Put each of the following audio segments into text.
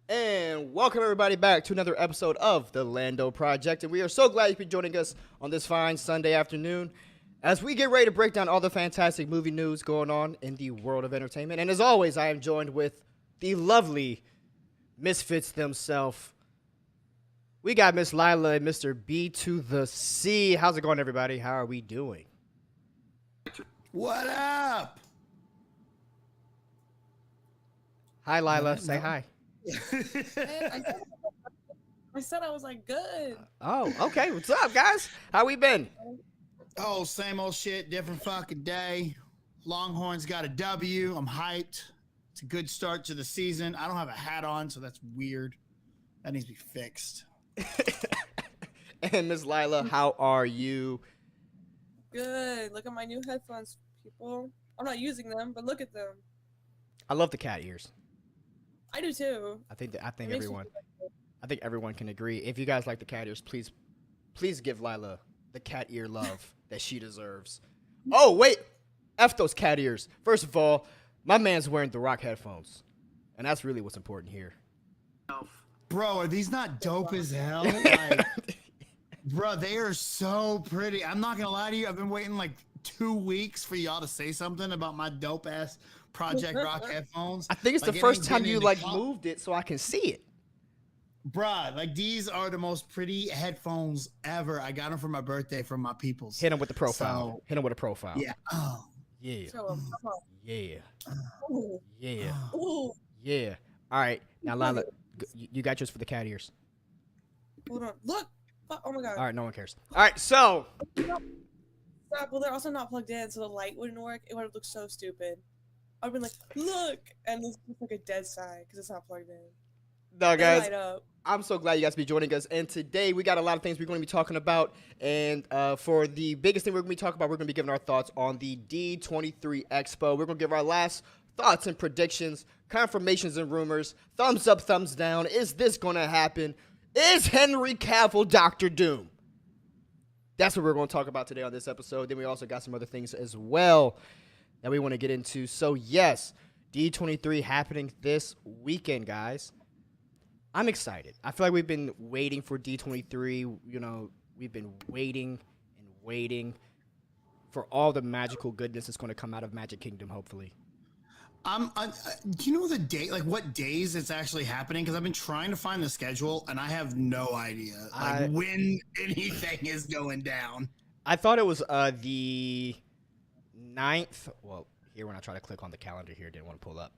And welcome everybody back to another episode of the Lando Project. And we are so glad you've been joining us on this fine Sunday afternoon as we get ready to break down all the fantastic movie news going on in the world of entertainment. And as always, I am joined with the lovely Misfits themselves. We got Miss Lila and Mr. B to the C. How's it going, everybody? How are we doing? What up? Hi, Lila. Say hi. I said I was like good. Oh, okay. What's up, guys? How we been? Oh, same old shit, different fucking day. Longhorns got a W. I'm hyped. It's a good start to the season. I don't have a hat on, so that's weird. That needs to be fixed. And Miss Lila, how are you? Good. Look at my new headphones, people. I'm not using them, but look at them. I love the cat ears. I do too. I think It makes me I think everyone can agree. If you guys like the cat ears, please give Lila the cat ear love that she deserves. Oh wait, F those cat ears. First of all, my man's wearing the Rock headphones, and that's really what's important here. Bro, are these not dope as hell? Like, bro, they are so pretty. I'm not gonna lie to you. I've been waiting like 2 weeks for y'all to say something about my dope ass Project Rock headphones. I think it's Like, the it first ain't time been you in like the moved it so I can see it. Bruh, like these are the most pretty headphones ever. I got them for my birthday from my peoples. Hit him with the profile. So, Hit him with a profile. yeah. Oh. Yeah. so, Yeah. ooh, Yeah. ooh. Yeah. All right. Now, Lila, you got yours for the cat ears. Hold on. Look. Oh my god. All right. No one cares. All right. So. Stop. Well, they're also not plugged in, so the light wouldn't work. It would have looked so stupid. I'd been like, look, and it's just like a dead side because it's not plugged in. No, They guys. light up. I'm so glad you guys be joining us. And today we got a lot of things we're going to be talking about. And for the biggest thing we're going to be talking about, we're going to be giving our thoughts on the D23 Expo. We're going to give our last thoughts and predictions, confirmations and rumors, thumbs up, thumbs down. Is this going to happen? Is Henry Cavill Dr. Doom? That's what we're going to talk about today on this episode. Then we also got some other things as well that we want to get into. So yes, D23 happening this weekend, guys. I'm excited. I feel like we've been waiting for D23. You know, we've been waiting and waiting for all the magical goodness that's going to come out of Magic Kingdom, hopefully. Do you know the date, like what days it's actually happening? Because I've been trying to find the schedule and I have no idea like when anything is going down. I thought it was the 9th. Well, here when I try to click on the calendar here, didn't want to pull up.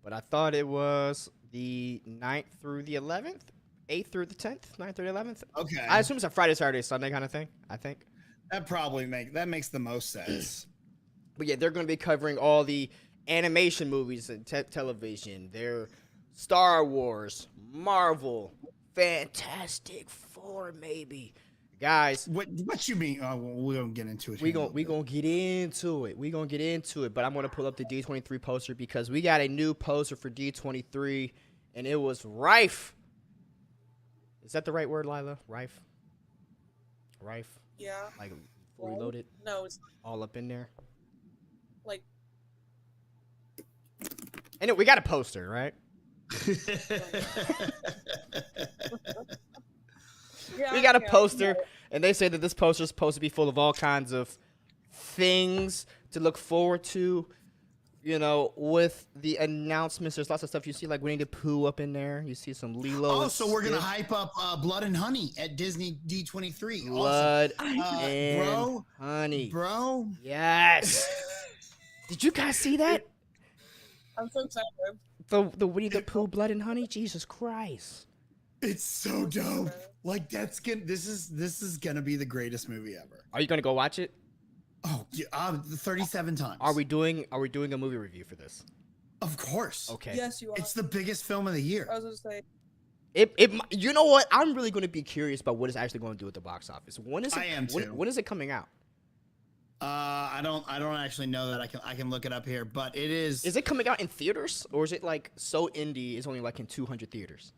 But I thought it was the 9th through the 11th, 8th through the 10th, 9th through the 11th. Okay. I assume it's a Friday, Saturday, Sunday kind of thing, I think. That makes the most sense. But yeah, they're going to be covering all the animation movies and television. They're Star Wars, Marvel, Fantastic Four, maybe. Guys, What you mean? Oh, well, we're gonna get into it. we gonna get into it. We gonna get into it. But I'm gonna pull up the D23 poster because we got a new poster for D23, and it was rife. Is that the right word, Lila? Rife. Rife. Yeah. Like fully loaded, No, it's all up in there. like. And we got a poster, right? Yeah, We got a yeah, poster, yeah. and they say that this poster is supposed to be full of all kinds of things to look forward to. You know, with the announcements, there's lots of stuff you see, like Winnie the Pooh up in there. You see some Lilo. Oh, so we're gonna hype up Blood and Honey at Disney D23. Blood Awesome. and Honey. Bro. Yes. Did you guys see that? I'm so excited. The Winnie the Pooh Blood and Honey? Jesus Christ. It's so dope. Like this is gonna be the greatest movie ever. Are you gonna go watch it? Oh, yeah, 37 times. Are we doing a movie review for this? Of course. Okay. Yes, you are. It's the biggest film of the year. I was gonna say. You know what? I'm really going to be curious about what it's actually going to do at the box office. When is it? I am too. When is it coming out? I don't actually know that. I can look it up here, but it is. Is it coming out in theaters, or is it like so indie? It's only like in 200 theaters.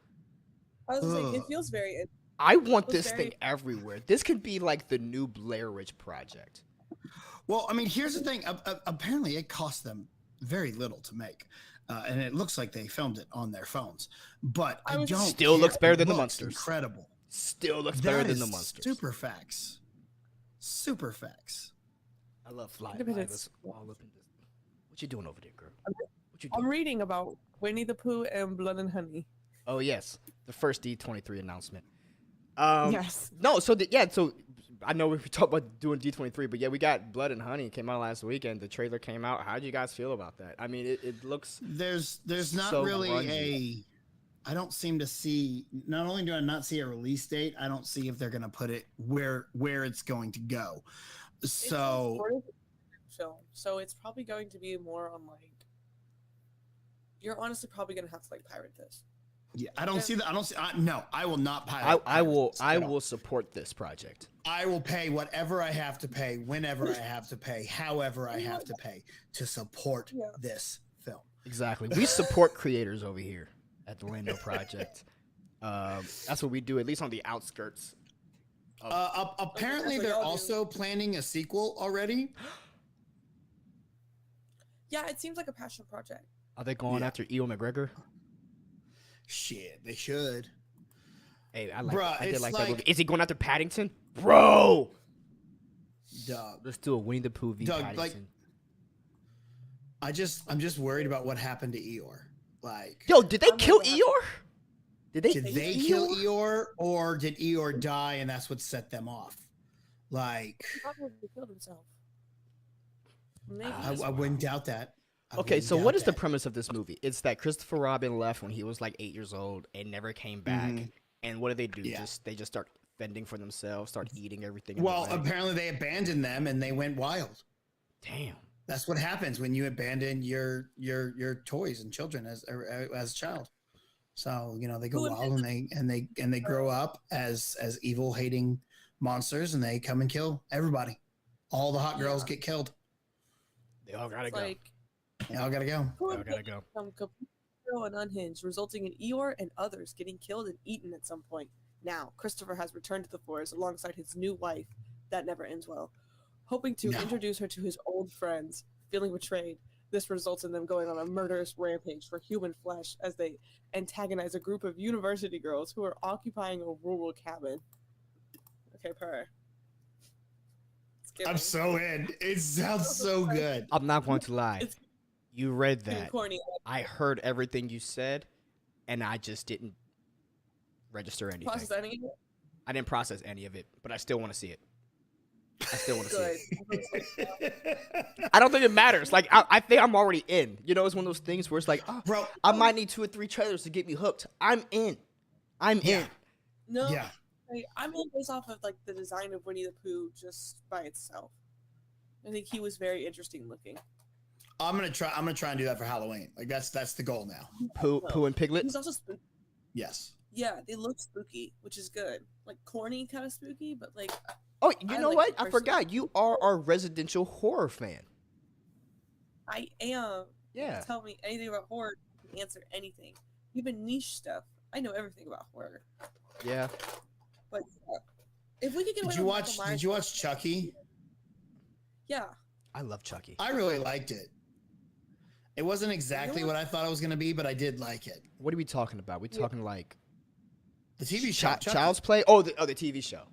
I was gonna say it feels very. I want It's this very- thing everywhere. This could be like the new Blair Witch Project. Well, I mean, here's the thing. Apparently, it cost them very little to make. and it looks like they filmed it on their phones. But I was- don't. Still care. looks better It than the looks Munsters. Incredible. Still looks better That than the is Munsters. super facts. Super facts. I love flying Independence. Lilas all up in this. What you doing over there, girl? What you I'm doing? reading about Winnie the Pooh and Blood and Honey. Oh yes, the first D23 announcement. Yes. No, so so I know we talked about doing D23, but yeah, we got Blood and Honey came out last weekend. The trailer came out. How did you guys feel about that? I mean, it looks. There's not so really grungy. I don't seem to see. Not only do I not see a release date, I don't see if they're gonna put it where it's going to go. It's So sort of a film, so it's probably going to be more on like. You're honestly probably gonna have to like pirate this. yeah, I don't see that. I don't see. No, I will not pirate. I will this at all. support this project. I will pay whatever I have to pay, whenever I have to pay, however I have to pay to support Yeah. this film. Exactly. We support creators over here at the Lando Project. That's what we do, at least on the outskirts. Apparently, That's what they're y'all do. also planning a sequel already. Yeah, it seems like a passion project. Are they going Yeah. after Ewan McGregor? Shit, they should. Hey, I like. Bruh, I did it's like that like- movie. Is he going after Paddington, bro? Doug, Let's do a Winnie the Pooh v Doug, Paddington. like, I'm just worried about what happened to Eeyore. Like, Yo, did they I'm kill like, Eeyore? Did they? did eat they kill Eeyore, or did Eeyore die and that's what set them off? Like, He probably killed himself. Maybe. I wouldn't doubt that. I Okay, wouldn't so doubt what is the that. premise of this movie? It's that Christopher Robin left when he was like 8 years old and never came back. Mhm. And what do? Yeah. They just start fending for themselves, start eating everything. in the Well, way. apparently they abandoned them and they went wild. Damn. That's what happens when you abandon your toys and children as a child. So they go Who wild and they grow up as evil hating monsters and they come and kill everybody. All the hot girls Yeah. get killed. They all gotta It's go. like They all gotta go. who They all would gotta go. become completely feral and unhinged, resulting in Eeyore and others getting killed and eaten at some point. Now, Christopher has returned to the forest alongside his new wife. That never ends well. Hoping to No. introduce her to his old friends, feeling betrayed. This results in them going on a murderous rampage for human flesh as they antagonize a group of university girls who are occupying a rural cabin. Okay, purr. It's I'm giving. so in. It sounds so good. I'm not going to lie. It's You read getting that. corny. I heard everything you said, and I just didn't register anything. Process any of it? I didn't process any of it, but I still want to see it. I still want to see Good. it. I don't think it matters. Like I think I'm already in. It's one of those things where it's like, oh, Bro, I might need 2 or 3 trailers to get me hooked. I'm in. I'm Yeah. in. No, yeah. I'm in based off of like the design of Winnie the Pooh just by itself. I think he was very interesting looking. I'm gonna try and do that for Halloween. Like that's the goal now. Pooh and Piglet. He's also spooky. Yes. Yeah, they look spooky, which is good. Like corny kind of spooky, but like Oh, you I know like what? it I personally. forgot. You are our residential horror fan. I am. Yeah. Tell me anything about horror, I can answer anything. Even niche stuff. I know everything about horror. Yeah. But if we could get away Did you with watch Michael Myers, Did you watch Chucky? Yeah. I love Chucky. I really liked it. It wasn't exactly what I thought it was gonna be, but I did like it. What are we talking about? We talking like The TV show. Chucky. Child's Play? Oh, the TV show.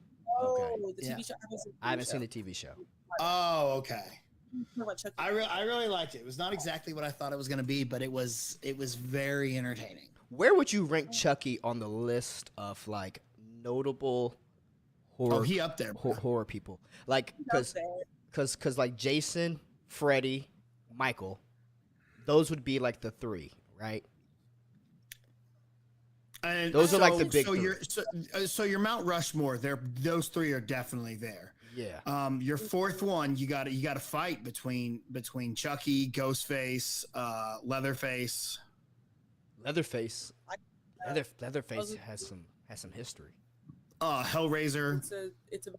Oh, Okay. the Yeah. TV show. I haven't seen the TV show. Oh, okay. Chucky. I really liked it. It was not exactly what I thought it was gonna be, but it was very entertaining. Where would you rank Chucky on the list of like notable horror Oh, he up there. bro. horror people? Like He's up cuz like Jason, Freddy, Michael, those would be like the 3, right? And Those are like the big So three. so your Mount Rushmore. Those 3 are definitely there. Yeah. Your fourth one, you got to fight between Chucky, Ghostface, Leatherface. Leatherface. I- Leatherface has some history. Hellraiser. It's a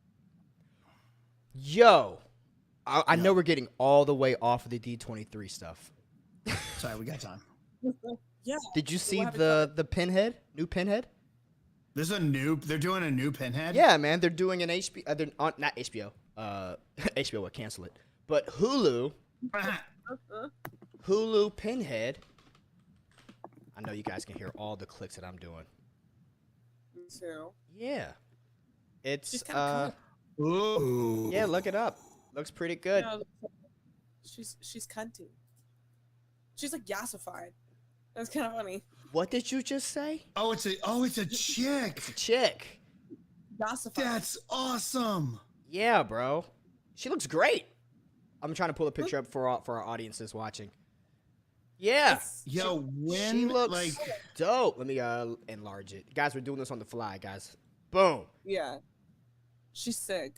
Yo, I know Yeah. we're getting all the way off of the D23 stuff. Sorry, we got time. yeah. Did you see haven't the Pinhead? New Pinhead? They're doing a new Pinhead. Yeah, man, they're doing an HBO. They're on, not HBO. HBO would cancel it, but Hulu Pinhead I know you guys can hear all the clicks that I'm doing. Me too. Yeah. She's It's kind of Ooh. yeah, look it up. Looks pretty good. She's cunty. She's like yassified. That's kind of funny. What did you just say? Oh, it's a chick. It's a chick. Yassified. That's awesome. Yeah, bro. She looks great. I'm trying to pull a picture up for our audiences watching. Yeah. Yo, when She looks like dope. Let me enlarge it. Guys, we're doing this on the fly, guys. Boom. Yeah. She's sick.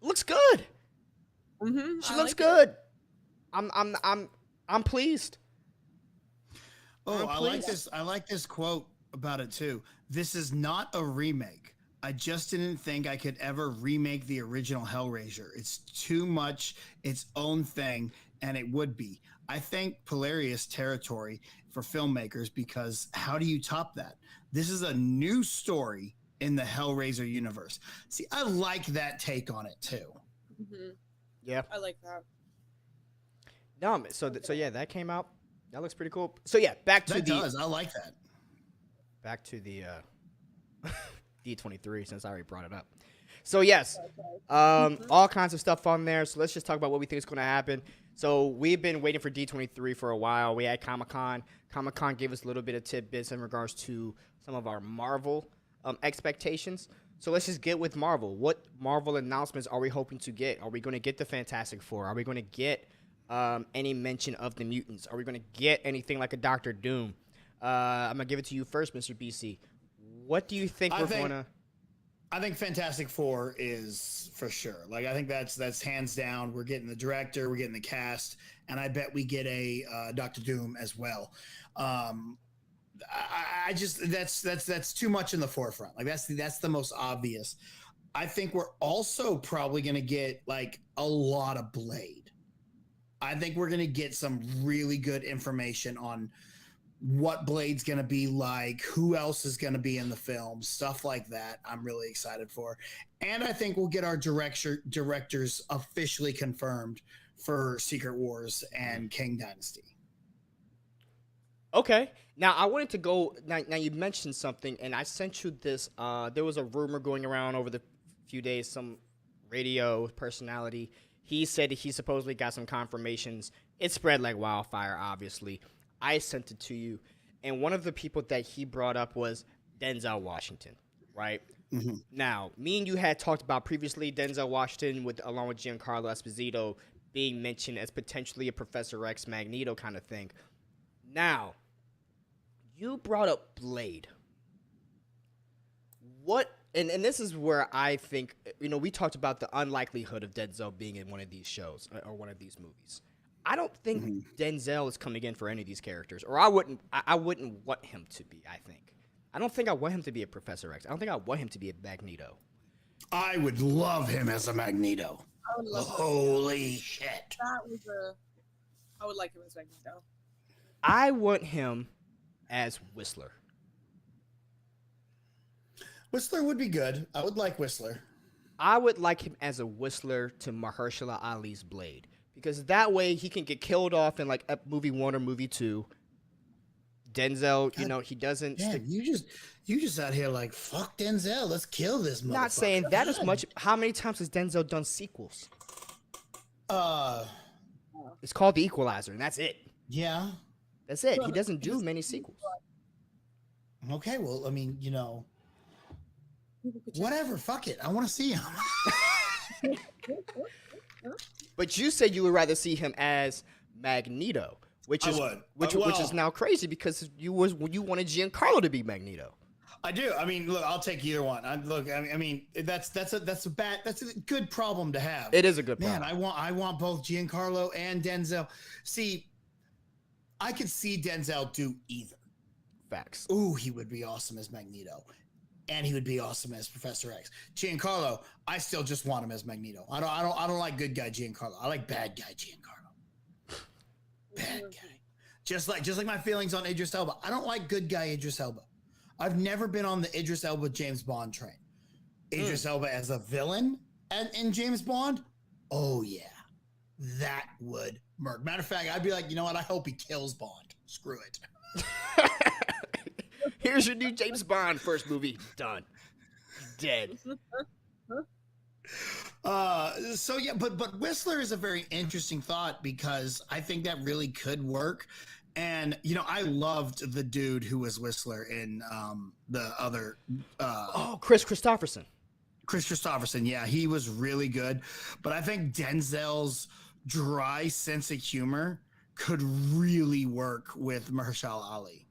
Looks good. Mm-hmm. She looks good. I'm pleased. oh, I like pleased. this. I like this quote about it too. This is not a remake. I just didn't think I could ever remake the original Hellraiser. It's too much its own thing, and it would be. I think hilarious territory for filmmakers because how do you top that? This is a new story in the Hellraiser universe. See, I like that take on it too. Mm-hmm. Yeah. I like that. No, so yeah, that came out. That looks pretty cool. So yeah, back to That the does. I like that. D23 since I already brought it up. So yes, all kinds of stuff on there. So let's just talk about what we think is going to happen. So we've been waiting for D23 for a while. We had Comic-Con. Comic-Con gave us a little bit of tidbits in regards to some of our Marvel expectations. So let's just get with Marvel. What Marvel announcements are we hoping to get? Are we going to get the Fantastic Four? Are we going to get any mention of the mutants? Are we going to get anything like a Doctor Doom? I'm going to give it to you first, Mr. BC. What do you think we're going to... I think Fantastic Four is for sure. Like, I think that's hands down. We're getting the director, we're getting the cast, and I bet we get a Doctor Doom as well. I just that's too much in the forefront. Like that's the most obvious. I think we're also probably going to get like a lot of Blade. I think we're going to get some really good information on what Blade's going to be like, who else is going to be in the film, stuff like that. I'm really excited for. And I think we'll get our directors officially confirmed for Secret Wars and King Dynasty. Okay. Now, I wanted to go... Now, you mentioned something, and I sent you this. There was a rumor going around over the few days, some radio personality. He said he supposedly got some confirmations. It spread like wildfire, obviously. I sent it to you, and one of the people that he brought up was Denzel Washington, right? Mm-hmm. Now, me and you had talked about previously Denzel Washington along with Giancarlo Esposito being mentioned as potentially a Professor X Magneto kind of thing. Now, you brought up Blade. What, and this is where I think, we talked about the unlikelihood of Denzel being in one of these shows or one of these movies. I don't think Denzel is coming in for any of these characters, or I wouldn't want him to be, I don't think I want him to be a Professor X. I don't think I want him to be a Magneto. I would love him as a Magneto. I would love Holy shit. I would like him as Magneto. I want him as Whistler. Whistler would be good. I would like Whistler. I would like him as a Whistler to Mahershala Ali's Blade. Because that way he can get killed off in like movie 1 or movie 2. Denzel, he doesn't. Man, you just out here like fuck Denzel. Let's kill this motherfucker. Not saying that as much. How many times has Denzel done sequels? It's called The Equalizer, and that's it. Yeah. That's it. He doesn't do many sequels. Okay, well, I mean, whatever. Fuck it. I want to see him. But you said you would rather see him as Magneto, which is which is now crazy because you wanted Giancarlo to be Magneto. I do. I mean, look, I'll take either one. That's a good problem to have. It is a good problem. Man, I want both Giancarlo and Denzel. See, I could see Denzel do either. Facts. Ooh, he would be awesome as Magneto. And he would be awesome as Professor X. Giancarlo, I still just want him as Magneto. I don't like good guy Giancarlo. I like bad guy Giancarlo. Bad guy. Just like my feelings on Idris Elba. I don't like good guy Idris Elba. I've never been on the Idris Elba James Bond train. Idris Elba as a villain in James Bond? Oh yeah. That would murk. Matter of fact, I'd be like, you know what? I hope he kills Bond. Screw it. Here's your new James Bond first movie. Done. Dead. So yeah, but Whistler is a very interesting thought because I think that really could work. And I loved the dude who was Whistler in the other Oh, Chris Christopherson. Chris Christopherson. Yeah, he was really good. But I think Denzel's dry sense of humor could really work with Mahershala Ali.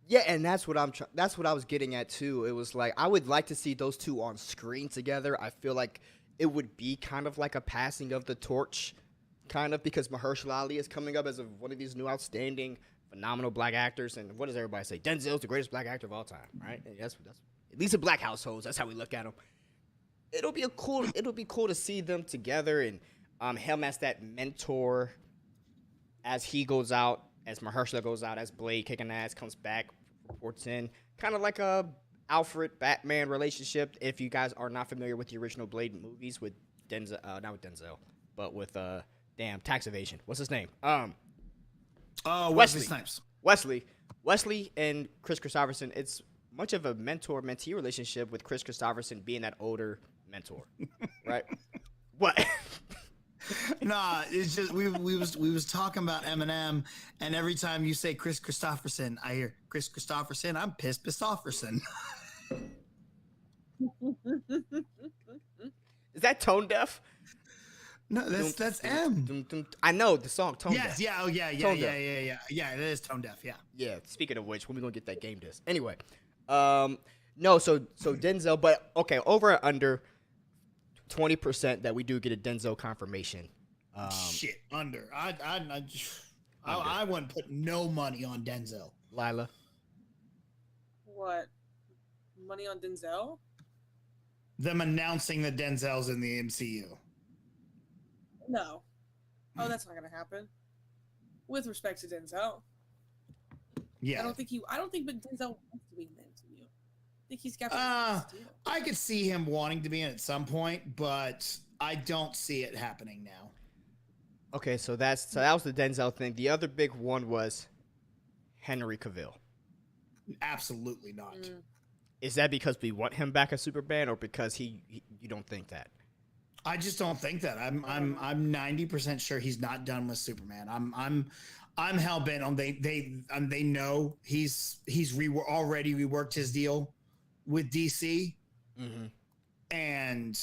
Yeah, and that's what that's what I was getting at too. It was like I would like to see those two on screen together. I feel like it would be kind of like a passing of the torch, kind of because Mahershala Ali is coming up as one of these new outstanding, phenomenal black actors. And what does everybody say? Denzel's the greatest black actor of all time, right? And that's at least in black households. That's how we look at him. It'll be cool to see them together and him as that mentor as he goes out, as Mahershala goes out, as Blade kicking ass comes back, reports in, kind of like a Alfred Batman relationship. If you guys are not familiar with the original Blade movies with Denzel, not with Denzel, but with tax evasion. What's his name? Wesley Snipes. Wesley and Chris Christopherson. It's much of a mentor-mentee relationship with Chris Christopherson being that older mentor, right? What? Nah, it's just we was talking about Eminem, and every time you say Chris Christopherson, I hear Chris Christopherson. I'm pissed Christopherson. Is that tone deaf? No, that's M. I know the song tone deaf. Yes, yeah, oh yeah, Tone yeah. It is tone deaf. Yeah. Yeah. Speaking of which, when we gonna get that game disc? Anyway, no. So Denzel, but okay, over or under 20% that we do get a Denzel confirmation. Shit, under. I wouldn't put no money on Denzel. Lila. What? Money on Denzel? Them announcing that Denzel's in the MCU. No. Oh, that's not gonna happen. With respect to Denzel, Yeah. I don't think Denzel wants to be in the MCU. I think he's got. I could see him wanting to be in at some point, but I don't see it happening now. Okay, so that was the Denzel thing. The other big one was Henry Cavill. Absolutely not. Is that because we want him back as Superman, or because you don't think that? I just don't think that. I'm 90% sure he's not done with Superman. I'm hell bent on they know he's already reworked his deal with DC, and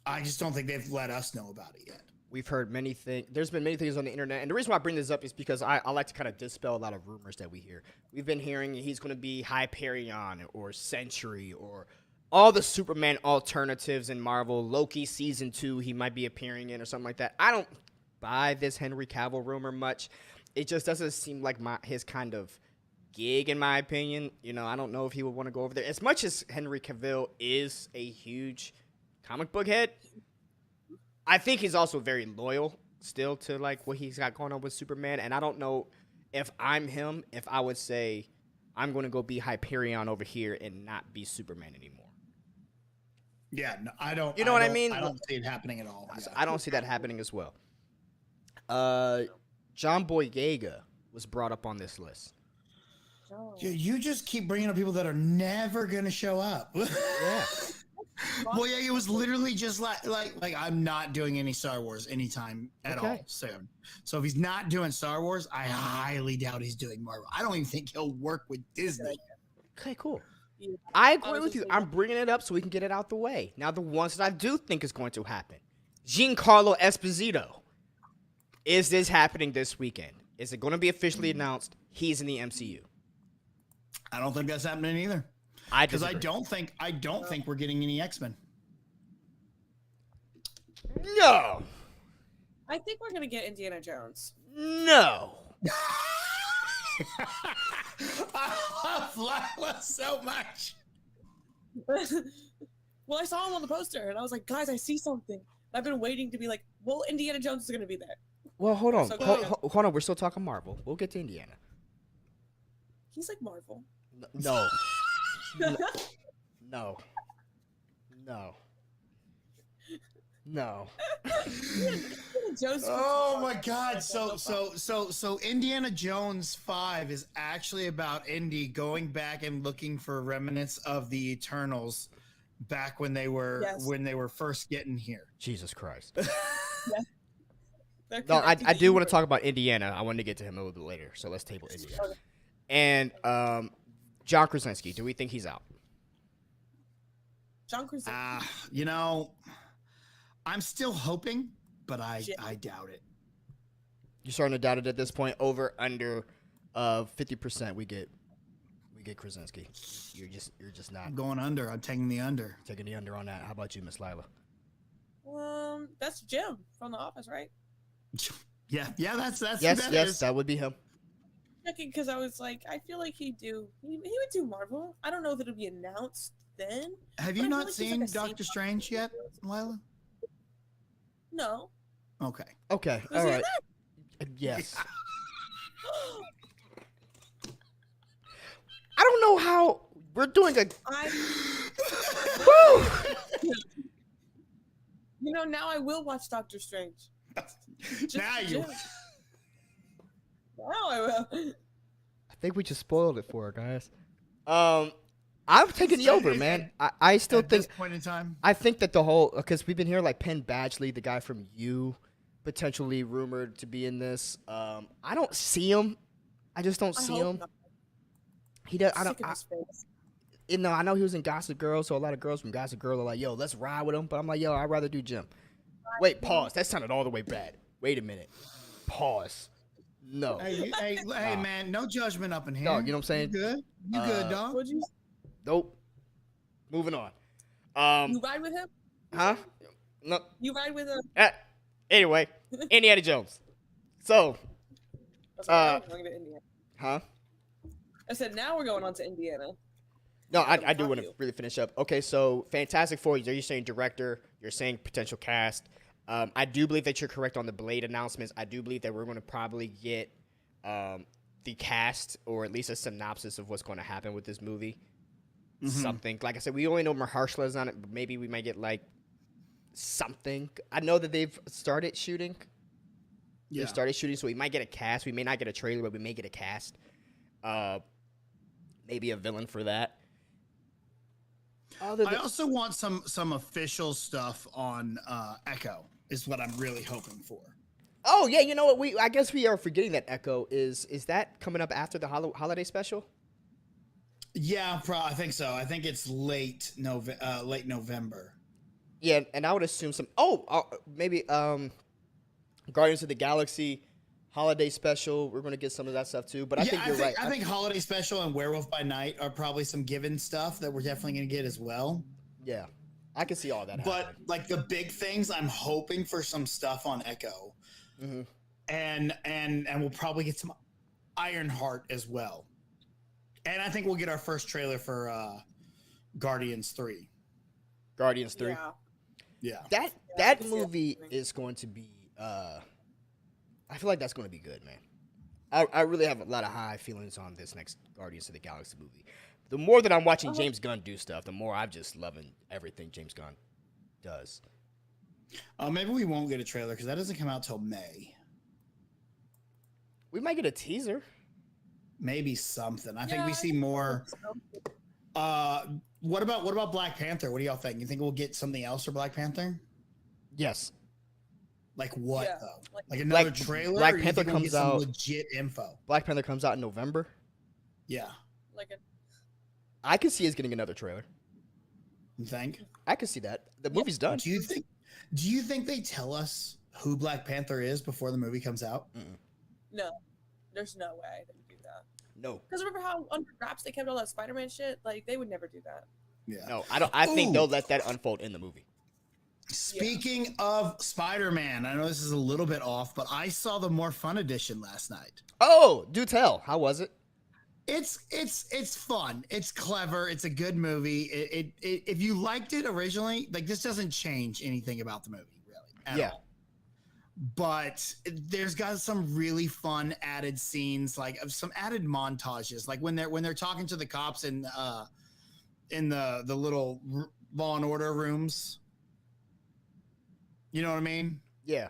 I just don't think they've let us know about it yet. We've heard many things. There's been many things on the internet, and the reason why I bring this up is because I like to kind of dispel a lot of rumors that we hear. We've been hearing he's going to be Hyperion or Sentry or all the Superman alternatives in Marvel. Loki season 2 he might be appearing in or something like that. I don't buy this Henry Cavill rumor much. It just doesn't seem like his kind of gig, in my opinion. I don't know if he would want to go over there. As much as Henry Cavill is a huge comic book head, I think he's also very loyal still to like what he's got going on with Superman. And I don't know if I'm him, if I would say I'm going to go be Hyperion over here and not be Superman anymore. Yeah, no, I don't. You know what I mean? I don't see it happening at all. Yeah. I don't see that happening as well. John Boyega was brought up on this list. You just keep bringing up people that are never going to show up. Yeah. Boyega was literally just like I'm not doing any Star Wars anytime at all soon. So if he's not doing Star Wars, I highly doubt he's doing Marvel. I don't even think he'll work with Disney. Okay, cool. Yeah. I agree with you. I'm bringing it up so we can get it out the way. Now, the ones that I do think is going to happen. Giancarlo Esposito. Is this happening this weekend? Is it going to be officially announced he's in the MCU? I don't think that's happening either. Because I don't think we're getting any X-Men. No. I think we're gonna get Indiana Jones. No. I love Lila so much. Well, I saw him on the poster, and I was like, guys, I see something. I've been waiting to be like, well, Indiana Jones is gonna be there. Well, hold on. So hold on. We're still talking Marvel. We'll get to Indiana. He's like Marvel. No. No. No. Joseph Oh Fatal. my God! So Indiana Jones 5 is actually about Indy going back and looking for remnants of the Eternals back when they were Yes. first getting here. Jesus Christ. They're No, I connecting do want to universe. talk about Indiana. I wanted to get to him a little bit later, so let's table Indiana. Okay. And John Krasinski, do we think he's out? John Krasinski. You know, I'm still hoping, but I doubt it. You're starting to doubt it at this point. Over under 50%, we get Krasinski. You're just not I'm going under. I'm taking the under. taking the under on that. How about you, Miss Lila? That's Jim from The Office, right? Yeah, that's who Yes, that yes, is. that would be him. Checking because I was like, I feel like he would do Marvel. I don't know if it'll be announced then. Have but you I feel not like he's seen like a Doctor safe Strange yet, option. Lila? No. Okay. Okay, Was all he in right. that? Yes. I don't know how we're doing a. Woo! Now I will watch Doctor Strange. Just Now for you. Jim. Now I will. I think we just spoiled it for her, guys. I'm taking the over, man. I still At think. this point in time. I think that the whole, because we've been hearing like Penn Badgley, the guy from You, potentially rumored to be in this. I don't see him. I just don't I see hope him. not. He does. I Sick don't. of his face. I know he was in Gossip Girl, so a lot of girls from Gossip Girl are like, "Yo, let's ride with him." But I'm like, "Yo, I'd rather do Jim." Wait, pause. That sounded all the way bad. Wait a minute. Pause. No. Hey, man, no judgment up in here. Dog, you know what I'm saying? You good? You good, dog? Would you? Nope. Moving on. You ride with him? Huh? No. You ride with him? Anyway, Indiana Jones. So, That's why I'm going to Indiana. huh? I said now we're going on to Indiana. No, I do Fuck want to you. really finish up. Okay, so Fantastic Four, you're saying director, you're saying potential cast. I do believe that you're correct on the Blade announcements. I do believe that we're going to probably get the cast or at least a synopsis of what's going to happen with this movie. Mhm. Something. Like I said, we only know Mahershala's on it, but maybe we might get like something. I know that they've started shooting. Yeah. They've started shooting, so we might get a cast. We may not get a trailer, but we may get a cast. Maybe a villain for that. I also want some official stuff on Echo. Is what I'm really hoping for. Oh yeah, you know what? I guess we are forgetting that Echo is that coming up after the holiday special? Yeah, I think so. I think it's late November. Yeah, and I would assume maybe Guardians of the Galaxy holiday special. We're gonna get some of that stuff too. But I think you're right. I think Holiday Special and Werewolf by Night are probably some given stuff that we're definitely gonna get as well. Yeah, I can see all that. But happening. like the big things, I'm hoping for some stuff on Echo, and we'll probably get some Ironheart as well. And I think we'll get our first trailer for Guardians 3. Guardians 3. Yeah. That movie is going to be. I feel like that's going to be good, man. I really have a lot of high feelings on this next Guardians of the Galaxy movie. The more that I'm watching James Gunn do stuff, the more I'm just loving everything James Gunn does. Maybe we won't get a trailer because that doesn't come out till May. We might get a teaser. Maybe something. I think we see more. What about Black Panther? What do y'all think? You think we'll get something else for Black Panther? Yes. Like what Yeah. though? Like another Black- trailer? Black or you Panther think we'll comes get some out- legit info. Black Panther comes out in November. Yeah. Like a I could see us getting another trailer. You think? I could see that. The movie's done. Do you think they tell us who Black Panther is before the movie comes out? no. There's no way they would do that. No. Because remember how under wraps they kept all that Spider-Man shit? Like they would never do that. Yeah. No, I don't. I think Ooh. they'll let that unfold in the movie. Speaking of Spider-Man, I know this is a little bit off, but I saw the More Fun edition last night. Oh, do tell. How was it? It's fun. It's clever. It's a good movie. It if you liked it originally, like this doesn't change anything about the movie really at all. But there's got some really fun added scenes, like of some added montages, like when they're talking to the cops in the little Law and Order rooms. You know what I mean? Yeah.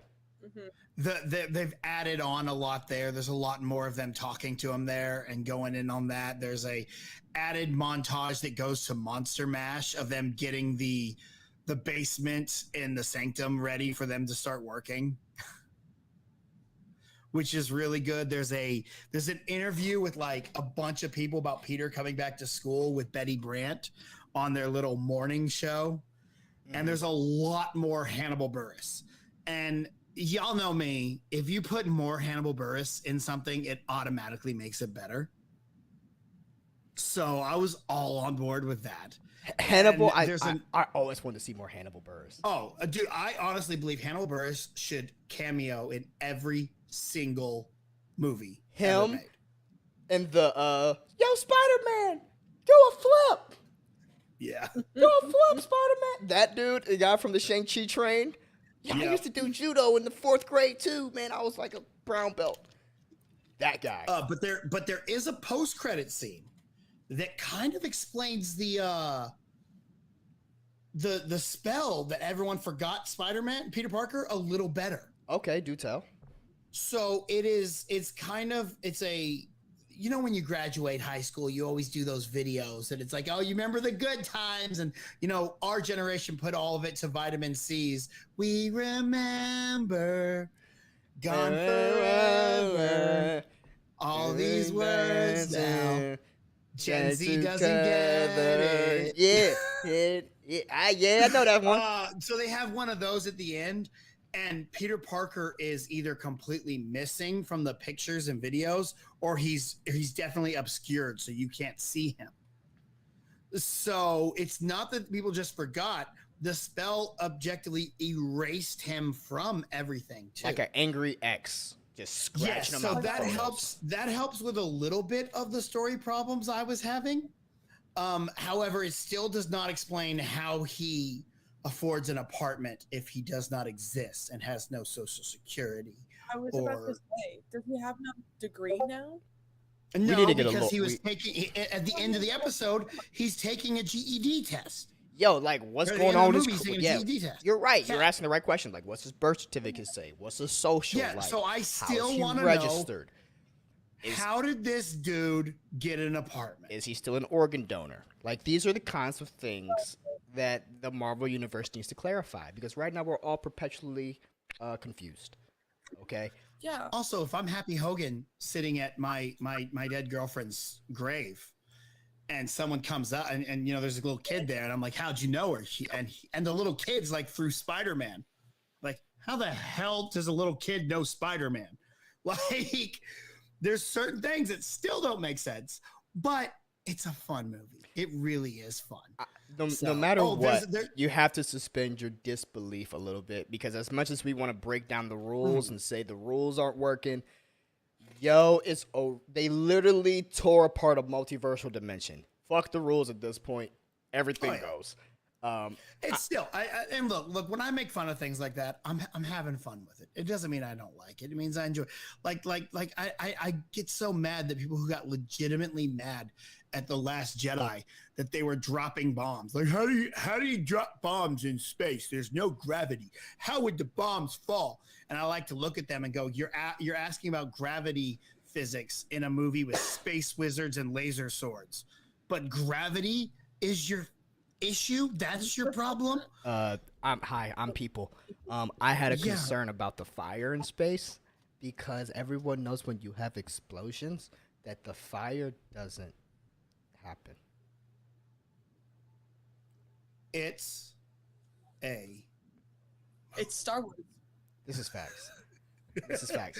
They've added on a lot there. There's a lot more of them talking to him there and going in on that. There's a added montage that goes to Monster Mash of them getting the basement and the sanctum ready for them to start working, which is really good. There's an interview with like a bunch of people about Peter coming back to school with Betty Brant on their little morning show. And there's a lot more Hannibal Buress. And y'all know me, if you put more Hannibal Buress in something, it automatically makes it better. So I was all on board with that. Hannibal, I always wanted to see more Hannibal Buress. Oh, dude, I honestly believe Hannibal Buress should cameo in every single movie ever Him made. and the yo Spider-Man, do a flip. Yeah. Do a flip, Spider-Man. That dude, the guy from the Shang-Chi train. Yeah, I used to do judo in the 4th grade too, man. I was like a brown belt. That guy. But there is a post-credit scene that kind of explains the spell that everyone forgot Spider-Man, Peter Parker, a little better. Okay, do tell. So it's a, you know, when you graduate high school, you always do those videos and it's like, oh, you remember the good times. And, you know, our generation put all of it to vitamin C's. We remember gone forever. All these words now. Gen Z doesn't get it. Yeah, I know that one. So they have one of those at the end. And Peter Parker is either completely missing from the pictures and videos, or he's definitely obscured, so you can't see him. So it's not that people just forgot. The spell objectively erased him from everything, too. Like an angry ex, just scratching him out. So that helps. That helps with a little bit of the story problems I was having. However, it still does not explain how he affords an apartment if he does not exist and has no social security. I was about to say, does he have no degree now? No, need to get because he was taking at the end of the episode, he's taking a GED test. Yo, like, what's going on with his GED test? You're right. Yeah. You're asking the right question. Like, what's his birth certificate say? What's his social? Yeah, like? So I still want to know. How did this dude get an apartment? Is he still an organ donor? Like, these are the kinds of things that the Marvel Universe needs to clarify, because right now we're all perpetually confused. Okay? Yeah. Also, if I'm Happy Hogan sitting at my dead girlfriend's grave and someone comes up and you know, there's a little kid there and I'm like, how'd you know her? And the little kid's like, through Spider-Man. Like, how the hell does a little kid know Spider-Man? Like, there's certain things that still don't make sense, but it's a fun movie. It really is fun. No matter what, you have to suspend your disbelief a little bit, because as much as we want to break down the rules and say the rules aren't working, they literally tore apart a multiversal dimension. Fuck the rules at this point. Everything goes. It's still, and look, when I make fun of things like that, I'm having fun with it. It doesn't mean I don't like it. It means I enjoy it. I get so mad that people who got legitimately mad at The Last Jedi that they were dropping bombs. Like, how do you drop bombs in space? There's no gravity. How would the bombs fall? And I like to look at them and go, you're asking about gravity physics in a movie with space wizards and laser swords, but gravity is your issue? That's your problem? I'm people. I had a concern about the fire in space, because everyone knows when you have explosions that the fire doesn't happen. It's Star Wars. This is facts. This is facts.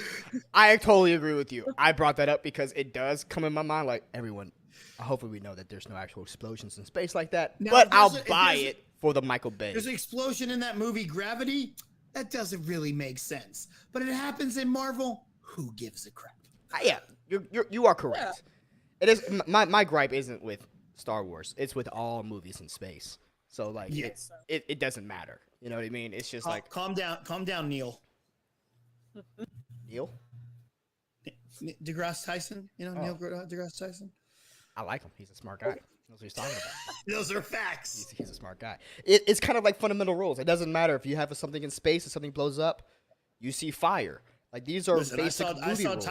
I totally agree with you. I brought that up because it does come in my mind, like, everyone, hopefully we know that there's no actual explosions in space like that, now, but I'll buy it for the Michael Bay. There's an explosion in that movie, Gravity. That doesn't really make sense. But it happens in Marvel. Who gives a crap? Yeah, you are correct. Yeah. It is. My gripe isn't with Star Wars. It's with all movies in space. So, like, it doesn't matter. You know what I mean? It's just like... Calm down, Neil. Neil? deGrasse Tyson? You know, Neil deGrasse Tyson? I like him. He's a smart guy. That's what he's talking about. Those are facts. He's a smart guy. It's kind of like fundamental rules. It doesn't matter if you have something in space and something blows up, you see fire. Like these are Listen, basic I movie saw rules.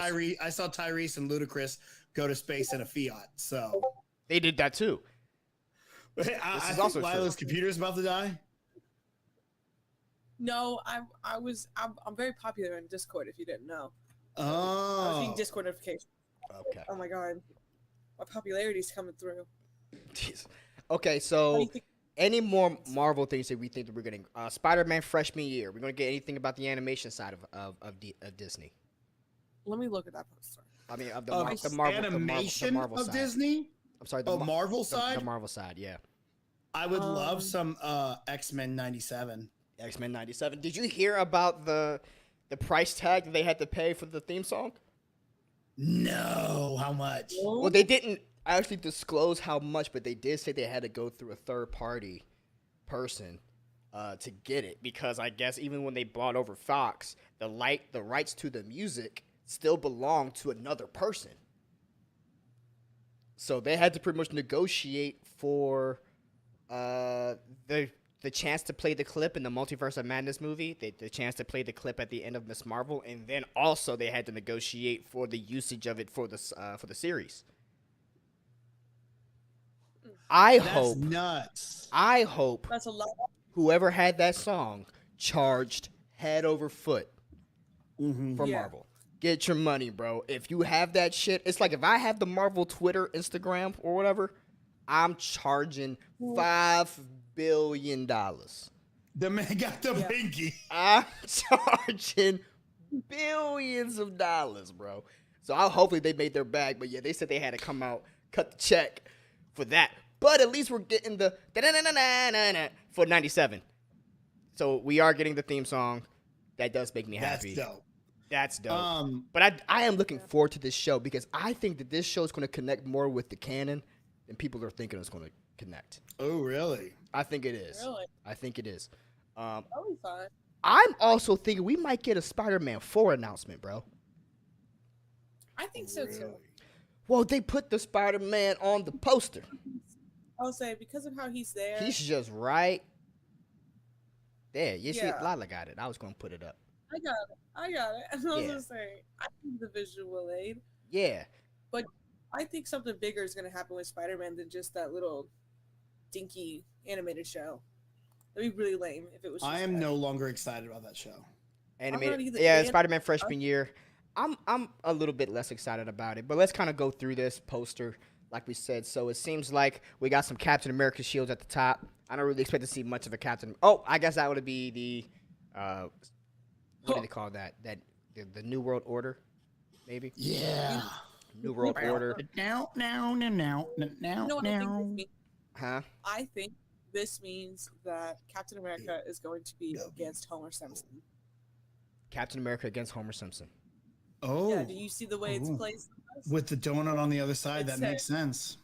Tyrese and Ludacris go to space in a Fiat. So They did that too. I is think also true. Lila's computer's about to die. No, I'm very popular in Discord. If you didn't know, I was Oh, getting Discord notifications. Okay. Oh my god, my popularity's coming through. Jeez. Okay, What do so you think? any more Marvel things that we think that we're getting? Spider-Man freshman year. We're gonna get anything about the animation side of Disney? Let me look at that poster. I mean, of Of the Marvel, animation the Marvel of side. Disney. I'm sorry, Oh, Marvel side. the Marvel side. Yeah. I would love Um, some X-Men '97. X-Men '97. Did you hear about the price tag that they had to pay for the theme song? No, how much? Well, they didn't actually disclose how much, but they did say they had to go through a third-party person to get it because I guess even when they bought over Fox, the rights to the music still belong to another person. So they had to pretty much negotiate for the chance to play the clip in the Multiverse of Madness movie, the chance to play the clip at the end of Miss Marvel, and then also they had to negotiate for the usage of it for the series. That's nuts. I hope That's a lot. whoever had that song charged head over foot for Yeah. Marvel. Get your money, bro. If you have that shit, it's like if I have the Marvel Twitter, Instagram, or whatever, I'm charging $5 billion. The man got the Yeah. pinky. I'm charging billions of dollars, bro. So hopefully they made their bag. But yeah, they said they had to come out, cut the check for that. But at least we're getting the da-na-na-na-na-na for 97. So we are getting the theme song. That does make me happy. That's dope. That's dope. But I am looking forward to this show because I think that this show is going to connect more with the canon than people are thinking it's going to connect. Oh, really? I think it is. Really? I think it is. That'll be fun. I'm also thinking we might get a Spider-Man 4 announcement, bro. I think so too. Really? Well, they put the Spider-Man on the poster. I'll say because of how he's there. He's just right there. You see, Yeah. Lila got it. I was going to put it up. I got it. I was Yeah. gonna say I need the visual aid. Yeah. I think something bigger is gonna happen with Spider-Man than just that little dinky animated show. That'd be really lame if it was. Just I am that. no longer excited about that show. Animated. either. Yeah, And- Spider-Man freshman year. I'm a little bit less excited about it, but let's kind of go through this poster like we said. So it seems like we got some Captain America shields at the top. I don't really expect to see much of a Captain. Oh, I guess that would be the what do they call that? The New World Order, maybe. Yeah. New World Order. Now. You know what I think this means? Huh? I think this means that Captain America is going to be against Homer Simpson. Captain America against Homer Simpson. Oh. Yeah, do you see the way it's Ooh. placed? With the donut on the other side, It's that makes sense.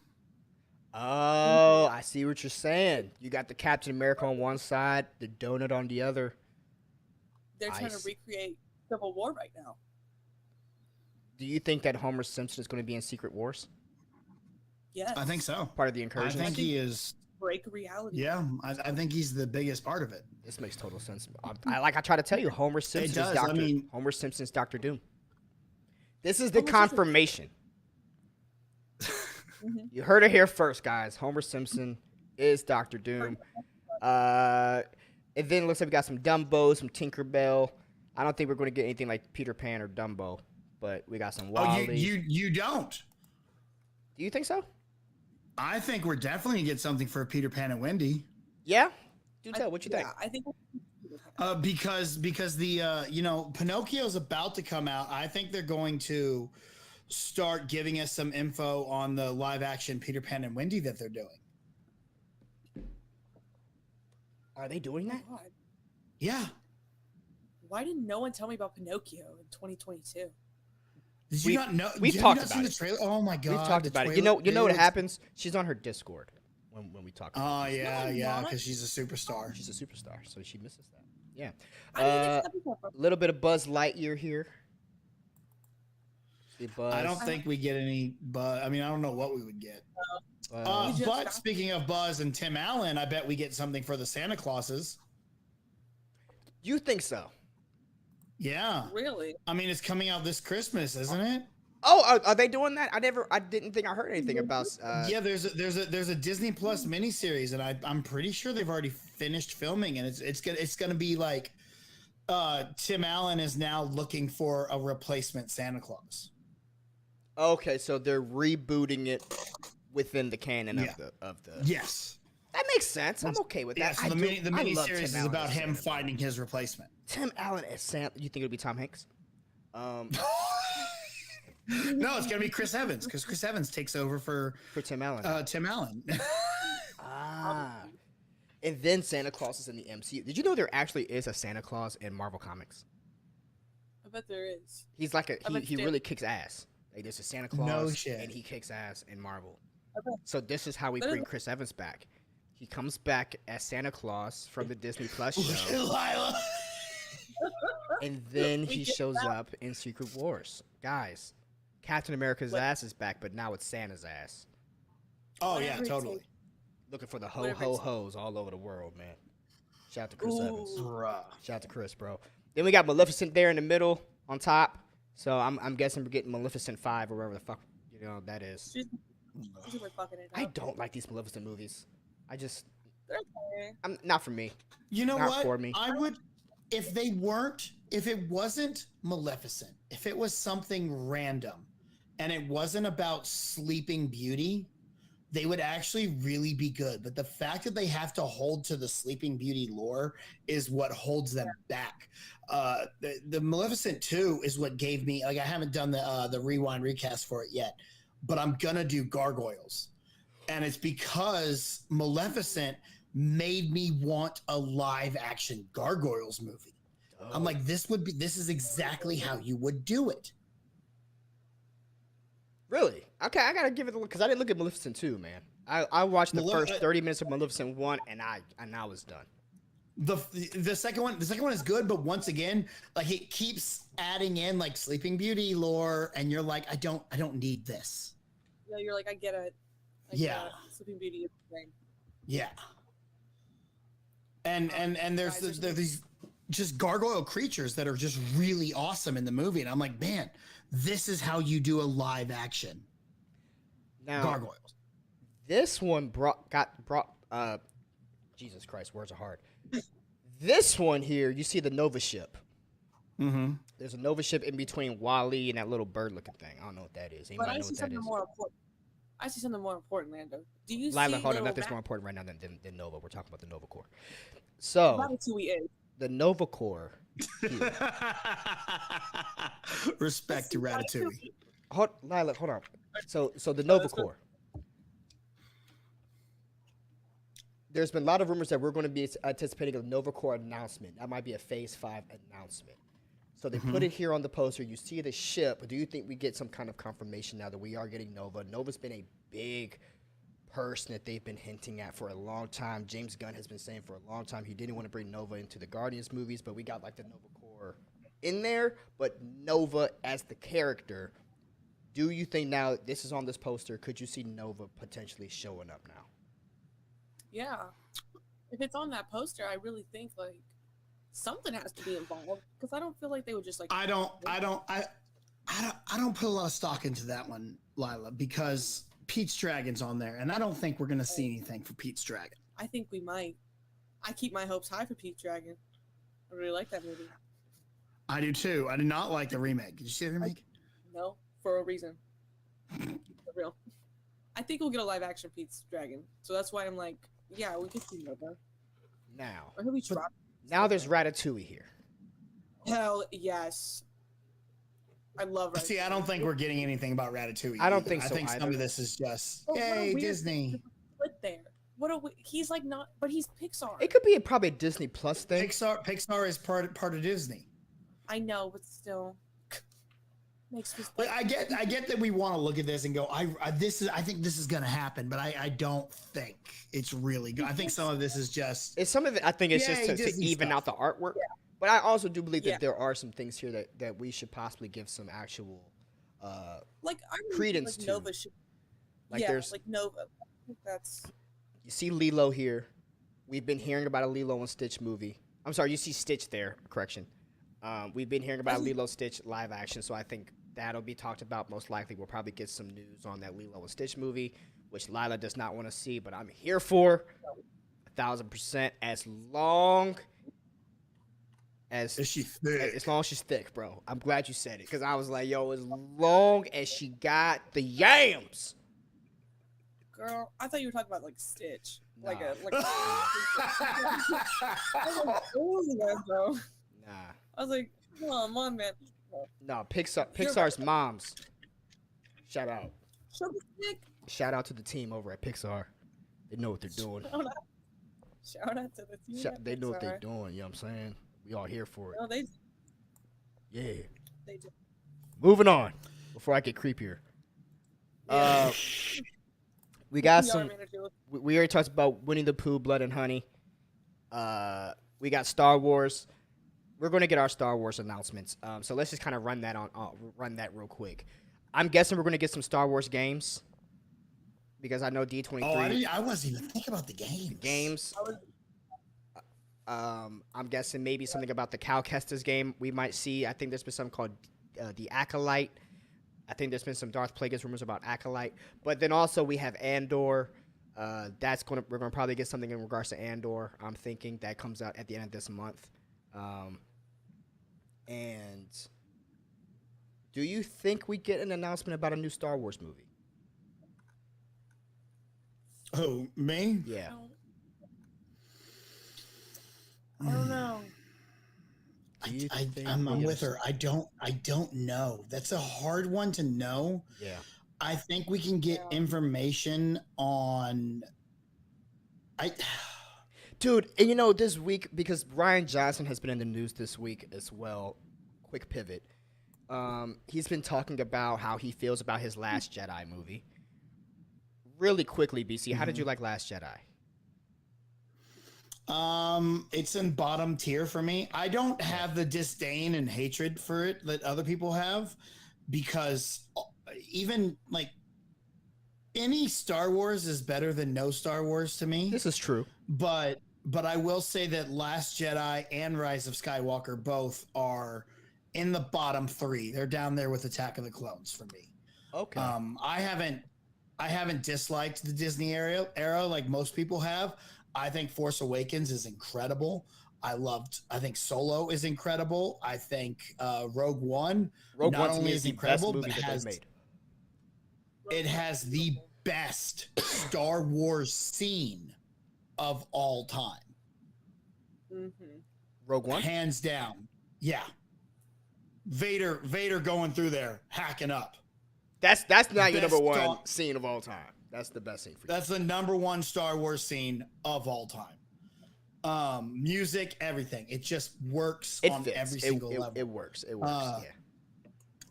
Oh, I see what you're saying. You got the Captain America on one side, the donut on the other. They're trying to Nice. recreate Civil War right now. Do you think that Homer Simpson is going to be in Secret Wars? Yes. I think so. Part of the I incursion? think he is. Break reality. Yeah, I think he's the biggest part of it. This makes total sense. I try to tell you, Homer Simpson does, is I Doctor. mean- Homer Simpson's Doctor Doom. This is the Homer Simpson- confirmation. Mhm. You heard it here first, guys. Homer Simpson is Doctor Doom. And then it looks like we got some Dumbo, some Tinkerbell. I don't think we're going to get anything like Peter Pan or Dumbo, but we got some Oh, Wally. you don't. Do you think so? I think we're definitely gonna get something for Peter Pan and Wendy. Yeah. Do tell. What you think? Yeah, I think. Because the Pinocchio's about to come out. I think they're going to start giving us some info on the live action Peter Pan and Wendy that they're doing. Are they doing that? God, Yeah. why didn't no one tell me about Pinocchio in 2022? Did We- you not know? we've Have you talked not about seen it. the trailer? Oh my god. We've talked the about it. trailer You know what is- happens? She's on her Discord when we talk. About Oh this. yeah, No, yeah, not. because she's a superstar. She's a superstar, so she misses that. Yeah. I didn't expect that from- A little bit of Buzz Lightyear here. The Buzz. I don't think we get any Buzz. I mean, I don't know what we would get. Buzz. But speaking of Buzz and Tim Allen, I bet we get something for the Santa Clauses. You think so? Yeah. Really? I mean, it's coming out this Christmas, isn't it? Oh, are they doing that? I didn't think I heard anything about. Yeah, there's a Disney Plus miniseries, and I'm pretty sure they've already finished filming, and it's gonna be like, Tim Allen is now looking for a replacement Santa Claus. Okay, so they're rebooting it within the canon Yeah. of the. Yes. That makes sense. I'm okay with Yeah. that. So the I love miniseries Tim is Allen about as him Santa. finding his replacement. Tim Allen as Santa. You think it'll be Tom Hanks? No, it's gonna be Chris Evans because Chris Evans takes over for Tim Allen. Tim Allen. And then Santa Claus is in the MCU. Did you know there actually is a Santa Claus in Marvel Comics? I bet there is. He's like I bet he there- really kicks ass. Like there's a Santa Claus, No shit. and he kicks ass in Marvel. Okay. So this is how we That is- bring Chris Evans back. He comes back as Santa Claus from the Disney Plus show, Lila. and then he We get shows that. up in Secret Wars. Guys, Captain America's What? ass is back, but now it's Santa's ass. Oh Whatever yeah, it totally. takes. Looking for the Whatever it's- hoes all over the world, man. Shout out to Chris Evans. Ooh. Bruh. Shout out to Chris, bro. Then we got Maleficent there in the middle on top. So I'm guessing we're getting Maleficent 5 or whatever the fuck that is. She's super fucking it I up. don't like these Maleficent movies. They're okay. I'm not for me. You know Not what? for me. I would, if it wasn't Maleficent, if it was something random, and it wasn't about Sleeping Beauty, they would actually really be good. But the fact that they have to hold to the Sleeping Beauty lore is what holds them back. The Maleficent 2 is what gave me, like, I haven't done the rewind recast for it yet, but I'm gonna do Gargoyles. And it's because Maleficent made me want a live action Gargoyles movie. I'm like, this is exactly how you would do it. Really? Okay, I gotta give it a look because I didn't look at Maleficent 2, man. I watched the Malef- first 30 minutes of Maleficent 1 and I was done. The second one is good, but once again, like it keeps adding in like Sleeping Beauty lore, and you're like, I don't need this. Yeah, you're like, I get it. Yeah. Sleeping Beauty is the thing. Yeah. And there's these just gargoyle creatures that are just really awesome in the movie, and I'm like, man, this is how you do a live action Now, gargoyles. this one brought Jesus Christ, words are hard. This one here, you see the Nova ship. Mm-hmm. There's a Nova ship in between Wally and that little bird-looking thing. I don't know what that is. But Anybody I know see what that something is? more important. I see something more important, Lando. Do you Lila, see hold on. little Nothing's Matt- more important right now than Nova. We're talking about the Nova Core. So, Ratatouille is. the Nova Core. Here. Respect to Ratatouille. Lila, hold on. So the Nova that's good. Core. There's been a lot of rumors that we're going to be anticipating a Nova Core announcement. That might be a Phase 5 announcement. So they put it here on the poster. You see the ship. Do you think we get some kind of confirmation now that we are getting Nova? Nova's been a big person that they've been hinting at for a long time. James Gunn has been saying for a long time he didn't want to bring Nova into the Guardians movies, but we got like the Nova Core in there. But Nova as the character, do you think now this is on this poster, could you see Nova potentially showing up now? Yeah. If it's on that poster, I really think like something has to be involved because I don't feel like they would just like. I don't put a lot of stock into that one, Lila, because Pete's Dragon's on there, and I don't think we're gonna see anything for Pete's Dragon. I think we might. I keep my hopes high for Pete's Dragon. I really like that movie. I do too. I did not like the remake. Did you see the remake? No, for a reason. For real. I think we'll get a live action Pete's Dragon. So that's why I'm like, yeah, we could see Nova. Now, Or he'll be dropped. now there's Ratatouille here. Hell yes. I love Ratatouille. See, I don't think we're getting anything about Ratatouille. I don't either. think I so think some either. of this is just, Oh, what a yay, weird Disney. thing to put there. What a he's like not, but he's Pixar. It could be probably a Disney Plus thing. Pixar is part of Disney. I know, but still makes me. Like I get that we want to look at this and go, I think this is gonna happen, but I don't think it's really good. I think some of this is just It's some of it. I think it's Yay, just to Disney even stuff. out the artwork. But I also do believe that Yeah. there are some things here that we should possibly give some actual Like I really credence think, to. Nova should. Like Yeah, there's like Nova. I think that's. you see Lilo here. We've been hearing about a Lilo and Stitch movie. I'm sorry, you see Stitch there. Correction. We've been hearing about Lilo Stitch live action, so I think that'll be talked about most likely. We'll probably get some news on that Lilo and Stitch movie, which Lila does not want to see, but I'm here for 1,000%. Is she thick? As long as she's thick, bro. I'm glad you said it because I was like, yo, as long as she got the yams. Girl, I thought you were talking about like Stitch, Nah. like a like. I was like, oh, that, bro. Nah, I was like, come on, man. no. Pixar's moms. Shout out. Show the stick. Shout out to the team over at Pixar. They know what they're doing. Shout out to the team. They know what they're doing. You know what I'm saying? We all here for it. No, they Yeah. do. Moving on. Before I get creepier. We got PR some. manager. We already talked about Winnie the Pooh, Blood and Honey. We got Star Wars. We're going to get our Star Wars announcements. So let's just kind of run that real quick. I'm guessing we're going to get some Star Wars games because I know D23. Oh, I wasn't even thinking about the games. Games. I'm guessing maybe something about the Cal Kestis game we might see. I think there's been something called the Acolyte. I think there's been some Darth Plagueis rumors about Acolyte. But then also we have Andor. We're gonna probably get something in regards to Andor. I'm thinking that comes out at the end of this month. And do you think we get an announcement about a new Star Wars movie? Oh, me? Yeah. I don't know. I'm with her. I don't know. That's a hard one to know. Yeah. I think we can get information on. Dude, and this week, because Ryan Johnson has been in the news this week as well. Quick pivot. He's been talking about how he feels about his Last Jedi movie. Really quickly, BC, how did you like Last Jedi? It's in bottom tier for me. I don't have the disdain and hatred for it that other people have, because even like any Star Wars is better than no Star Wars to me. This is true. But I will say that Last Jedi and Rise of Skywalker both are in the bottom three. They're down there with Attack of the Clones for me. Okay. I haven't disliked the Disney era like most people have. I think Force Awakens is incredible. I think Solo is incredible. I think Rogue One not only is incredible, but it has the best Star Wars scene of all time. Mm-hmm. Rogue One? Hands down. Yeah. Vader going through there, hacking up. That's not your Best number one scene of all time. That's the best scene for you. That's the number one Star Wars scene of all time. Music, everything. It just works on every single level. It works. It works. Yeah.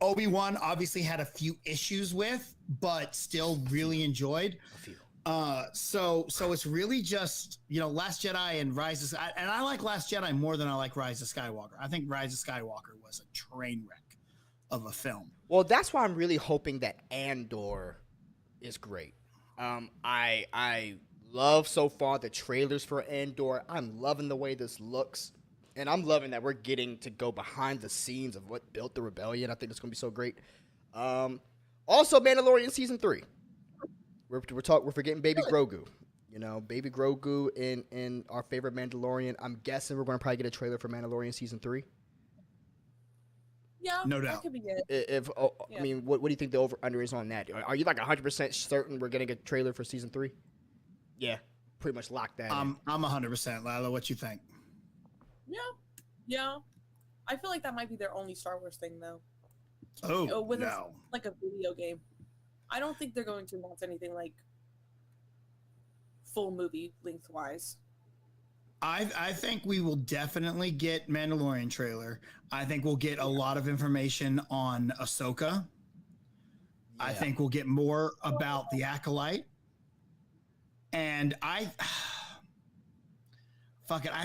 Obi-Wan obviously had a few issues with, but still really enjoyed. A few. So it's really just, Last Jedi and Rise of, and I like Last Jedi more than I like Rise of Skywalker. I think Rise of Skywalker was a train wreck of a film. Well, that's why I'm really hoping that Andor is great. I love so far the trailers for Andor. I'm loving the way this looks, and I'm loving that we're getting to go behind the scenes of what built the rebellion. I think it's gonna be so great. Also, Mandalorian season 3. We're forgetting Baby Grogu. Baby Grogu in our favorite Mandalorian. I'm guessing we're gonna probably get a trailer for Mandalorian season 3. Yeah, no doubt. That could be good. I mean, what do you think the over under is on that? Are you like 100% certain we're getting a trailer for season 3? Yeah, pretty much locked that. I'm 100%. Lila, what you think? Yeah. I feel like that might be their only Star Wars thing, though. Oh, with no. Like a video game. I don't think they're going to announce anything like full movie lengthwise. I think we will definitely get Mandalorian trailer. I think we'll get a lot of information on Ahsoka. Yeah. I think we'll get more about the Acolyte. And I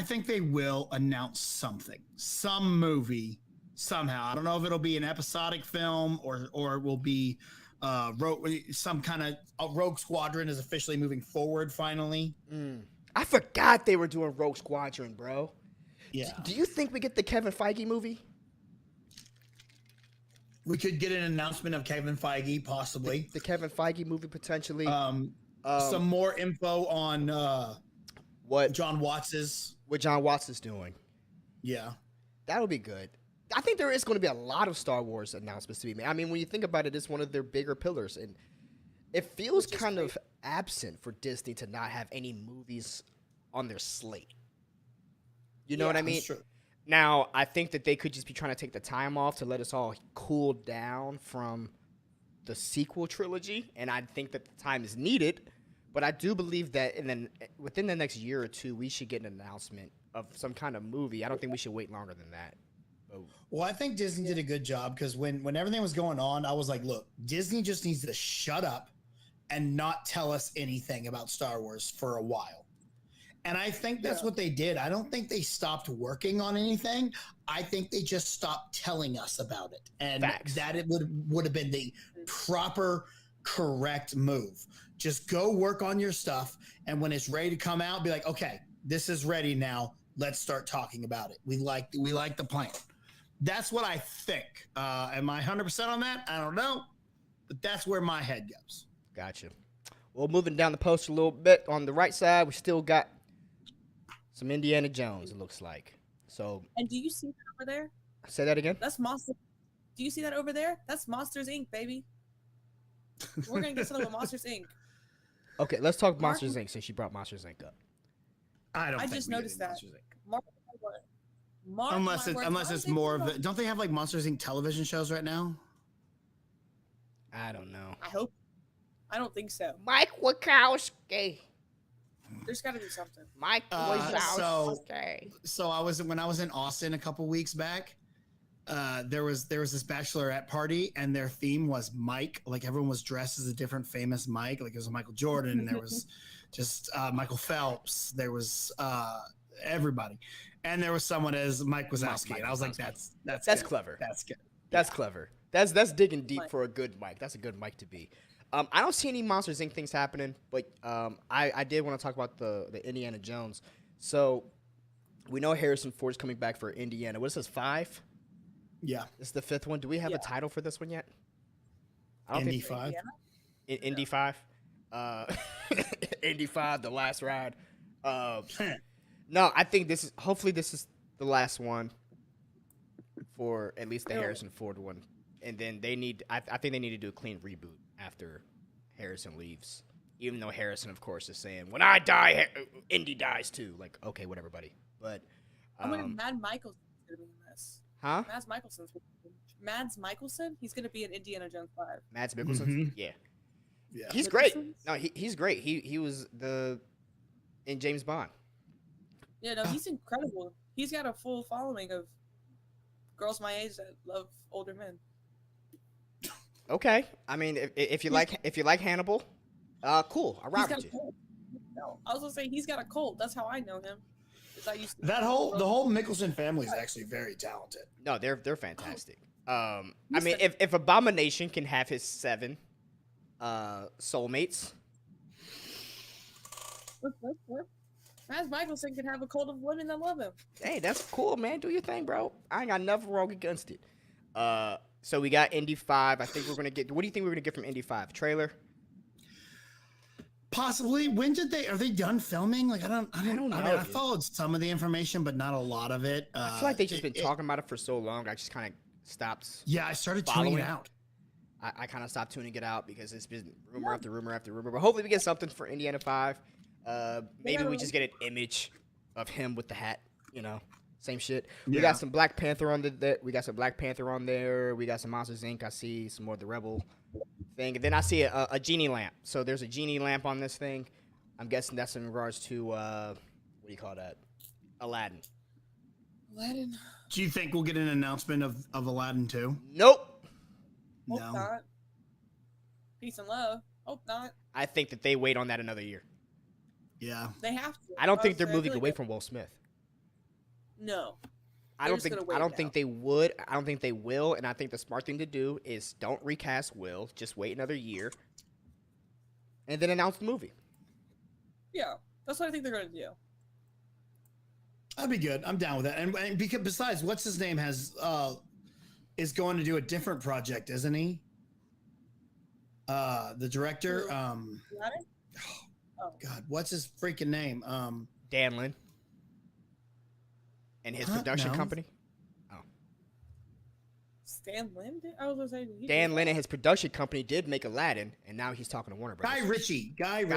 think they will announce something. Some movie somehow. I don't know if it'll be an episodic film or it will be some kind of Rogue Squadron is officially moving forward finally. I forgot they were doing Rogue Squadron, bro. Yeah. Do you think we get the Kevin Feige movie? We could get an announcement of Kevin Feige, possibly. The Kevin Feige movie potentially. Some more info on what John Watts is. What John Watts is doing. Yeah. That'll be good. I think there is going to be a lot of Star Wars announcements to be made. I mean, when you think about it, it's one of their bigger pillars, and it feels kind of absent for Disney to not have any movies on their slate. You know what I mean? That's true. Now, I think that they could just be trying to take the time off to let us all cool down from the sequel trilogy, and I think that the time is needed. But I do believe that within the next year or two, we should get an announcement of some kind of movie. I don't think we should wait longer than that. Well, I think Disney did a good job because when everything was going on, I was like, look, Disney just needs to shut up and not tell us anything about Star Wars for a while. And I think that's what they did. I don't think they stopped working on anything. I think they just stopped telling us about it. And that it would have been the proper, correct move. Just go work on your stuff. And when it's ready to come out, be like, okay, this is ready now. Let's start talking about it. We like the plan. That's what I think. Am I 100% on that? I don't know. But that's where my head goes. Gotcha. Well, moving down the post a little bit, on the right side, we still got some Indiana Jones, it looks like. So. And do you see that over there? Say that again? That's Monster. Do you see that over there? That's Monsters Inc., baby. We're going to get something with Monsters Inc. Okay, let's talk Monsters Inc. since you brought Monsters Inc. up. I just noticed that. Unless it's more of the. Don't they have like Monsters Inc. television shows right now? I don't know. I hope. I don't think so. Mike Wachowski. There's got to be something. Mike Wachowski. So when I was in Austin a couple weeks back, there was this bachelorette party and their theme was Mike. Like everyone was dressed as a different famous Mike. Like it was Michael Jordan and there was just Michael Phelps. There was everybody, and there was someone as Mike Wazowski. And I was like, that's clever. That's good. That's clever. That's digging deep for a good Mike. That's a good Mike to be. I don't see any Monsters Inc. things happening, but I did want to talk about the Indiana Jones. So we know Harrison Ford's coming back for Indiana. What is this, 5? Yeah. This is the 5th one. Do we have a title for this one yet? Indy 5. Indy 5. Indy 5, the last ride. No, I think hopefully this is the last one for at least the Harrison Ford one. And then I think they need to do a clean reboot after Harrison leaves. Even though Harrison, of course, is saying, when I die, Indy dies too. Like, okay, whatever, buddy. But Mads Mikkelsen's going to be in this. Huh? Mads Mikkelsen, he's going to be in Indiana Jones 5. Mads Mikkelsen? Mm-hmm. Yeah. He's great. No, he's great. He was in James Bond. Yeah, no, he's incredible. He's got a full following of girls my age that love older men. Okay, I mean, if you like Hannibal, cool. I rock with you. No, I was gonna say he's got a cult. That's how I know him. The whole Mickelson family is actually very talented. No, they're fantastic. I mean, if Abomination can have his 7 soulmates, Mads Mikkelsen can have a cult of women that love him. Hey, that's cool, man. Do your thing, bro. I ain't got nothing wrong against it. So we got Indy 5. I think we're gonna get. What do you think we're gonna get from Indy 5? Trailer? Possibly. Are they done filming? Like I don't know. I mean, I followed some of the information, but not a lot of it. I feel like they've just been talking about it for so long. I just kind of stopped. Yeah, I started tuning it out. I kind of stopped tuning it out because it's been rumor after rumor after rumor. But hopefully we get something for Indiana 5. Maybe we just get an image of him with the hat. You know, same shit. We got some Black Panther on there. We got some Black Panther on there. We got some Monsters Inc. I see some more of the Rebel thing. And then I see a genie lamp. So there's a genie lamp on this thing. I'm guessing that's in regards to what do you call that? Aladdin. Do you think we'll get an announcement of Aladdin too? Nope. Hope not. Peace and love. Hope not. I think that they wait on that another year. Yeah. They have to. I don't think they're moving away from Will Smith. No. I don't think they would. I don't think they will. And I think the smart thing to do is don't recast Will. Just wait another year, and then announce the movie. Yeah, that's what I think they're gonna do. That'd be good. I'm down with that. And because besides, what's his name is going to do a different project, isn't he? The director. Oh God, what's his freaking name? Dan Lin. And his production company. Oh. Stan Lin? I was gonna say Dan Lin and his production company did make Aladdin, and now he's talking to Warner Bros. Guy Ritchie. God,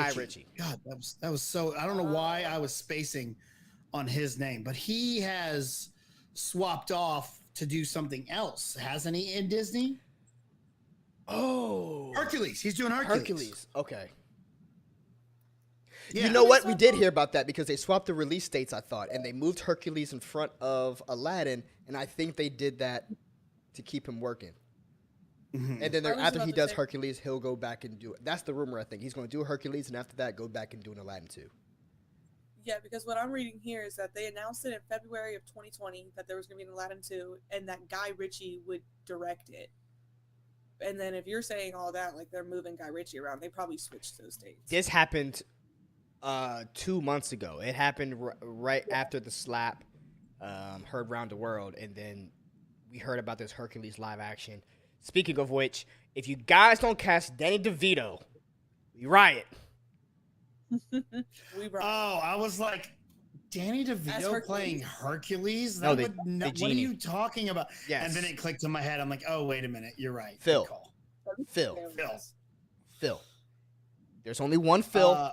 that was so. I don't know why I was spacing on his name, but he has swapped off to do something else, hasn't he? In Disney. Oh. Hercules. He's doing Hercules. Okay. Yeah. You know what? We did hear about that because they swapped the release dates, I thought, and they moved Hercules in front of Aladdin, and I think they did that to keep him working. Mm-hmm. And then after he does Hercules, he'll go back and do it. That's the rumor, I think. He's going to do Hercules, and after that, go back and do an Aladdin too. Yeah, because what I'm reading here is that they announced it in February of 2020 that there was going to be an Aladdin 2, and that Guy Ritchie would direct it. And then if you're saying all that, like they're moving Guy Ritchie around, they probably switched those dates. This happened 2 months ago. It happened right after the slap heard round the world, and then we heard about this Hercules live action. Speaking of which, if you guys don't cast Danny DeVito, we riot. Oh, I was like, Danny DeVito playing Hercules? No, what are you talking about? Yes. And then it clicked in my head. I'm like, oh, wait a minute. You're right. Phil. There's only one Phil.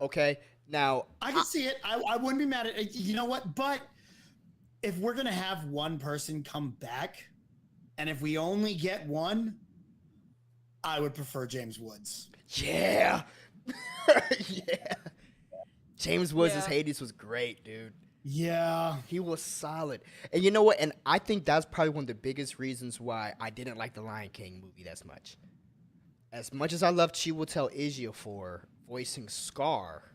Okay, now I can see it. I wouldn't be mad at it. You know what? But if we're gonna have one person come back, and if we only get one, I would prefer James Woods. Yeah, yeah. James Woods as Hades was great, dude. Yeah, he was solid. And you know what? And I think that's probably one of the biggest reasons why I didn't like the Lion King movie that much. As much as I love Chiwetel Ejiofor voicing Scar,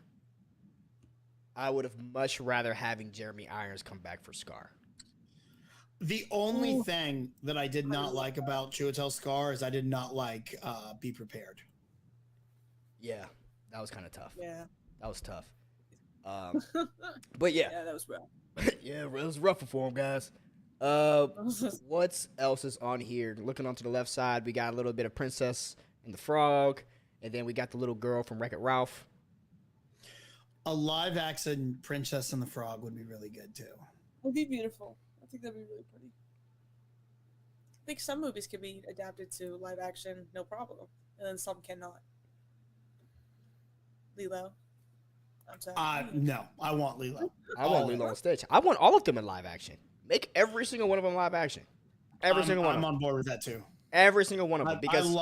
I would have much rather having Jeremy Irons come back for Scar. The only thing that I did not like about Chiwetel Scar is I did not like Be Prepared. Yeah, that was kind of tough. Yeah. That was tough. But yeah. Yeah, that was rough. Yeah, it was rough for him, guys. What else is on here? Looking onto the left side, we got a little bit of Princess and the Frog, and then we got the little girl from Wreck-It Ralph. A live action Princess and the Frog would be really good too. It'd be beautiful. I think that'd be really pretty. I think some movies can be adapted to live action, no problem, and then some cannot. Lilo. I'm sorry. No, I want Lilo. I want Lilo on stage. I want all of them in live action. Make every single one of them live action. Every single one. I'm on board with that too. Every single one of them, because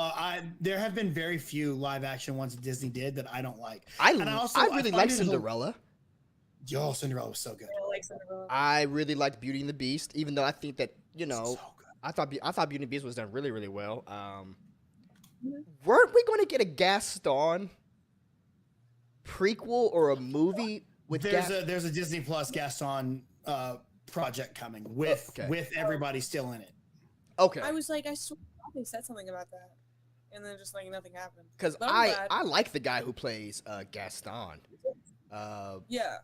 there have been very few live action ones that Disney did that I don't like. I really like Cinderella. Yo, Cinderella was so good. I like Cinderella. I really liked Beauty and the Beast, even though I think that so I thought Beauty and the Beast was done really, really well. Weren't we going to get a Gaston prequel or a movie with? There's a Disney Plus Gaston project coming with everybody still in it. Okay. I was like, I swear they said something about that, and then just like nothing happened. Because I like the guy who plays Gaston. Yeah.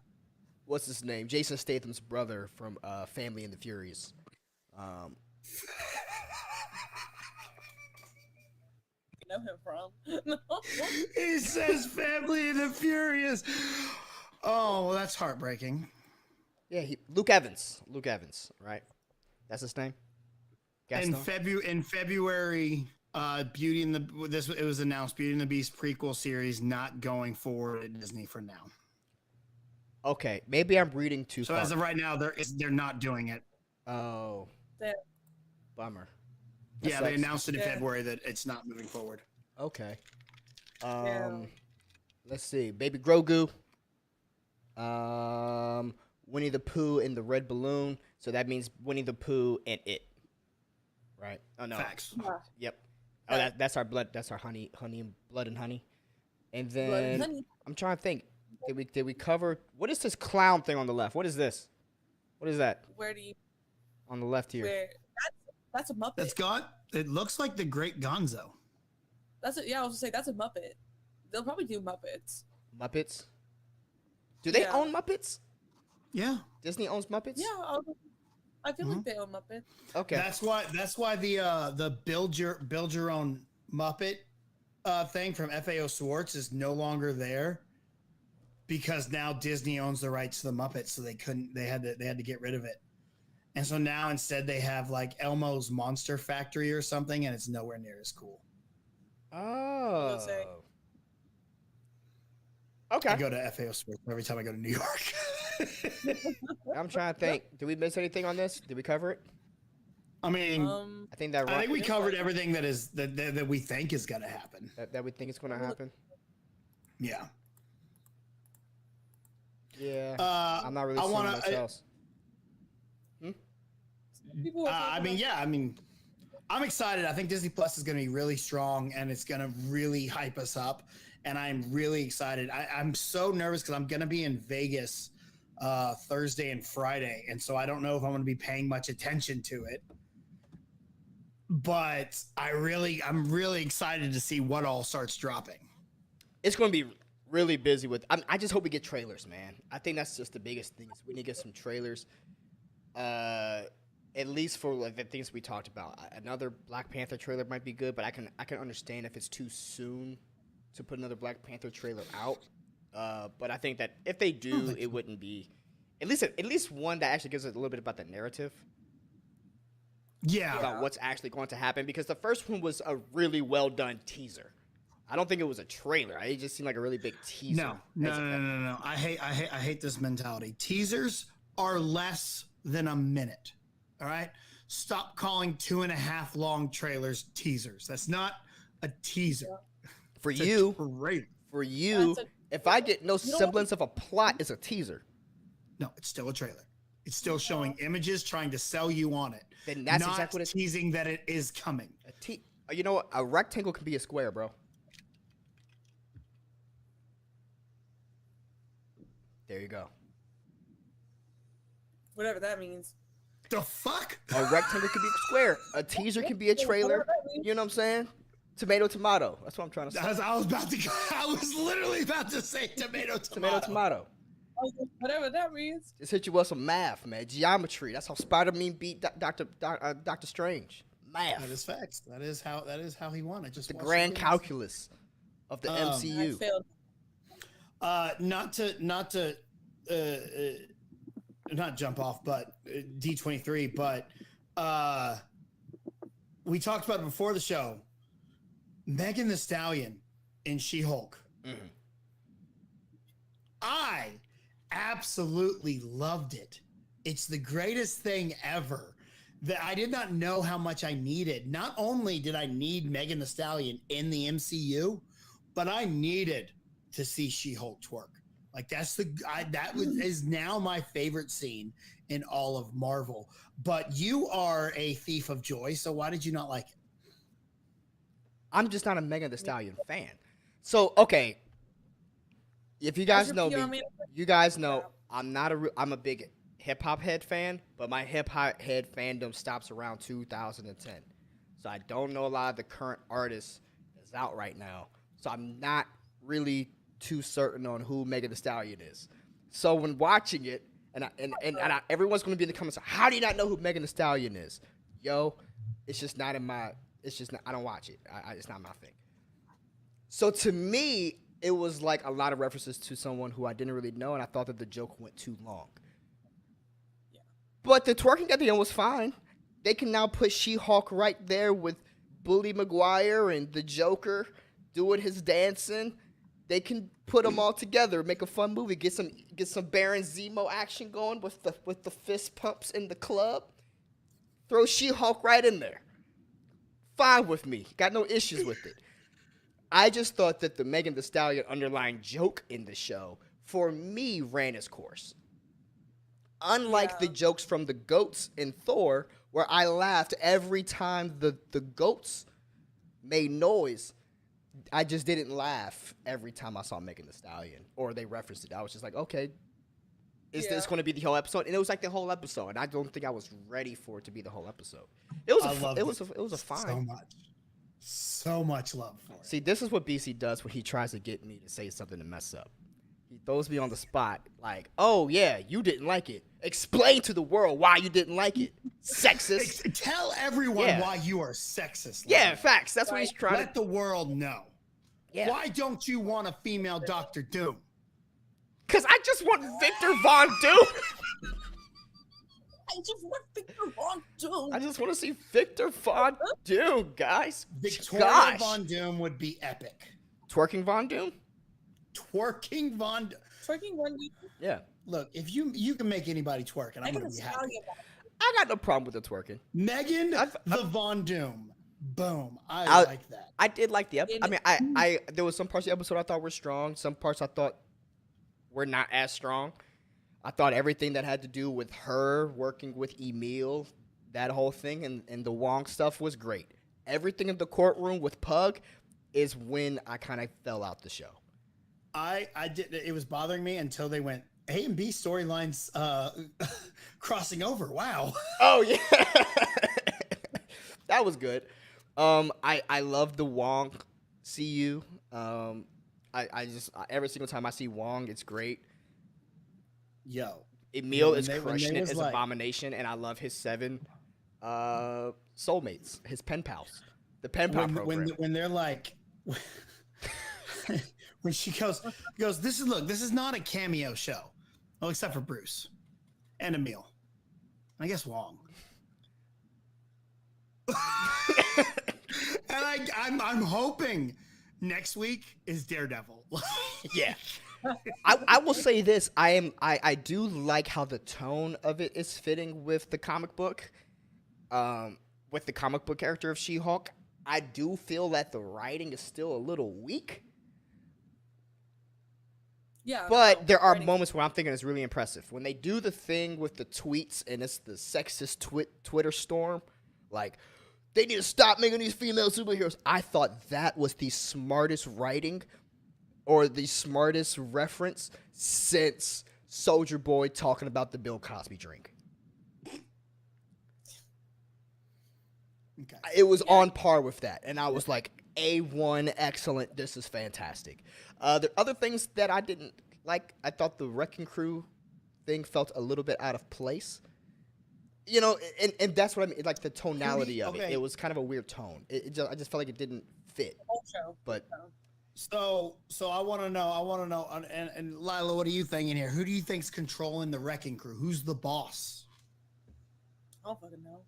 What's his name? Jason Statham's brother from Family and the Furious. You know him from? He says Family and the Furious. Oh, that's heartbreaking. Yeah, Luke Evans, right? That's his name. Gaston? In February, it was announced Beauty and the Beast prequel series not going forward at Disney for now. Okay, maybe I'm reading too far. So as of right now, they're not doing it. Oh, bummer. Yeah, they announced it in February that it's not moving forward. Okay. Let's see. Baby Grogu. Winnie the Pooh and the Red Balloon. So that means Winnie the Pooh and it. Right? Oh no. Facts. Yep. Oh, that's our blood. That's our honey, blood and honey. And then I'm trying to think. Did we cover what is this clown thing on the left? What is this? What is that Where do you on the left here? where that's a Muppet. That's got. It looks like the Great Gonzo. Yeah, I was gonna say that's a Muppet. They'll probably do Muppets. Muppets. Do they Yeah. own Muppets? Yeah. Disney owns Muppets. Yeah, I feel like they own Muppets. Okay. That's why the build your own Muppet thing from FAO Schwartz is no longer there, because now Disney owns the rights to the Muppets, so they had to get rid of it. And so now instead they have like Elmo's Monster Factory or something, and it's nowhere near as cool. Oh. say. Okay. I go to FAO Schwartz every time I go to New York. I'm trying to think. Did we miss anything on this? Did we cover it? I mean, I think that I think we It's covered like- everything that we think is going to happen. that we think is going to happen. Yeah. Yeah. Uh, I'm not really I seeing wanna- much else. People are I'm excited. I think Disney Plus is going to be really strong, and it's going to really hype us up. And I'm really excited. I'm so nervous because I'm going to be in Vegas Thursday and Friday, and so I don't know if I'm going to be paying much attention to it. But I'm really excited to see what all starts dropping. It's going to be really busy with. I just hope we get trailers, man. I think that's just the biggest thing. Is we need to get some trailers. At least for like the things we talked about. Another Black Panther trailer might be good, but I can understand if it's too soon to put another Black Panther trailer out. But I think that if they do, it wouldn't be at least one that actually gives us a little bit about the narrative. Yeah. About what's actually going to happen, because the first one was a really well done teaser. I don't think it was a trailer. It just seemed like a really big teaser. No. I hate this mentality. Teasers are less than a minute. All right. Stop calling 2.5 long trailers teasers. That's not a teaser. For It's you, a trailer. if I get no semblance of a plot, it's a teaser. No, it's still a trailer. It's still showing images, trying to sell you on it. Then that's not exactly what it- teasing that it is coming. You know what? A rectangle can be a square, bro. There you go. Whatever that means. The fuck? A rectangle can be a square. A teaser can be a trailer. You know what I'm saying? Tomato, tomato. That's what I'm trying to say. I was literally about to say tomato. Tomato, tomato. Whatever that means. Just hit you with some math, man. Geometry. That's how Spider-Man beat Doctor Strange. Math. That is facts. That is how he won. I just The watched grand the videos. calculus of the I MCU. failed. Not jump off, but D23. But we talked about it before the show. Megan Thee Stallion in She-Hulk. Mm-hmm. I absolutely loved it. It's the greatest thing ever. That I did not know how much I needed. Not only did I need Megan Thee Stallion in the MCU, but I needed to see She-Hulk twerk. Like is now my favorite scene in all of Marvel. But you are a thief of joy, so why did you not like it? I'm just not a Megan Thee Stallion fan. So, okay. If you guys As know your PR me, man- you guys know I'm a big hip hop head fan, but my hip hop head fandom stops around 2010. So I don't know a lot of the current artists that's out right now. So I'm not really too certain on who Megan Thee Stallion is. So when watching it, everyone's going to be in the comments, how do you not know who Megan Thee Stallion is? Yo, it's just not in my. It's just not. I don't watch it. It's not my thing. So to me, it was like a lot of references to someone who I didn't really know, and I thought that the joke went too long. Yeah. But the twerking at the end was fine. They can now put She-Hulk right there with Bully Maguire and the Joker doing his dancing. They can put them all together, make a fun movie, get some Baron Zemo action going with the fist pumps in the club. Throw She-Hulk right in there. Fine with me. Got no issues with it. I just thought that the Megan Thee Stallion underlying joke in the show, for me, ran its course. Unlike the jokes from the goats in Thor, where I laughed every time the goats made noise, I just didn't laugh every time I saw Megan Thee Stallion or they referenced it. I was just like, okay, Is Yeah. this going to be the whole episode? And it was like the whole episode, and I don't think I was ready for it to be the whole episode. It was it was a fine. So much love for it. See, this is what BC does when he tries to get me to say something to mess up. He throws me on the spot, like, "Oh yeah, you didn't like it. Explain to the world why you didn't like it, sexist." Tell everyone Yeah. why you are sexist. Yeah, Leonard. facts. That's what he's trying Let the world know. Yeah. Why don't you want a female Doctor Doom? Because I just want Victor Von Doom. I just want Victor Von Doom. I just want to see Victor Von Doom, guys. Victoria Gosh. Von Doom would be epic. Twerking Von Doom? Twerking Von. Twerking Von Doom. Yeah. Look, if you can make anybody twerk, and I'm Megan gonna Thee be happy. Stallion. I got no problem with the twerking. Megan I've- the Von Doom. Boom. I I'll- like that. I did like the episode. I mean, I there was some parts of the episode I thought were strong. Some parts I thought were not as strong. I thought everything that had to do with her working with Emil, that whole thing, and the Wong stuff was great. Everything in the courtroom with Pug is when I kind of fell out the show. I did. It was bothering me until they went A and B storylines crossing over. Wow. Oh yeah, that was good. I love the Wong CU. I just every single time I see Wong, it's great. Yo. Emil when is they- when crushing they it was as like- Abomination, and I love his 7 soulmates, his pen pals, the pen pal program. When they're like, when she goes, this is not a cameo show, well, except for Bruce and Emil, I guess Wong. And I'm hoping next week is Daredevil. Yeah. I will say this. I do like how the tone of it is fitting with the comic book. With the comic book character of She-Hulk. I do feel that the writing is still a little weak. Yeah. But no, there are writing- moments where I'm thinking it's really impressive. When they do the thing with the tweets and it's the sexist Twitter storm, like, they need to stop making these female superheroes. I thought that was the smartest writing or the smartest reference since Soldier Boy talking about the Bill Cosby drink. Okay. It was on par with that. And I was like, A1, excellent. This is fantastic. The other things that I didn't like, I thought the Wrecking Crew thing felt a little bit out of place. You know, and that's what I mean. Like the tonality of it. Okay. It was kind of a weird tone. I just felt like it didn't fit. Whole show. But So I want to know, and Lila, what are you thinking here? Who do you think's controlling the Wrecking Crew? Who's the boss? I don't fucking know.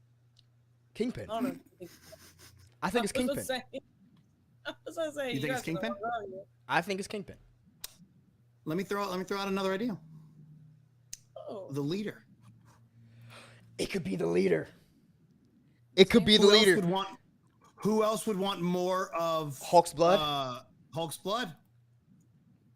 Kingpin. I don't know. I think it's I was Kingpin. gonna say- I was gonna say, You think it's guys know Kingpin? what I'm wrong. I think it's Kingpin. Let me throw out another idea. Oh. The leader. It could be the leader. It could be the Who else leader. would want? Who else would want more of Hulk's blood. Hulk's blood.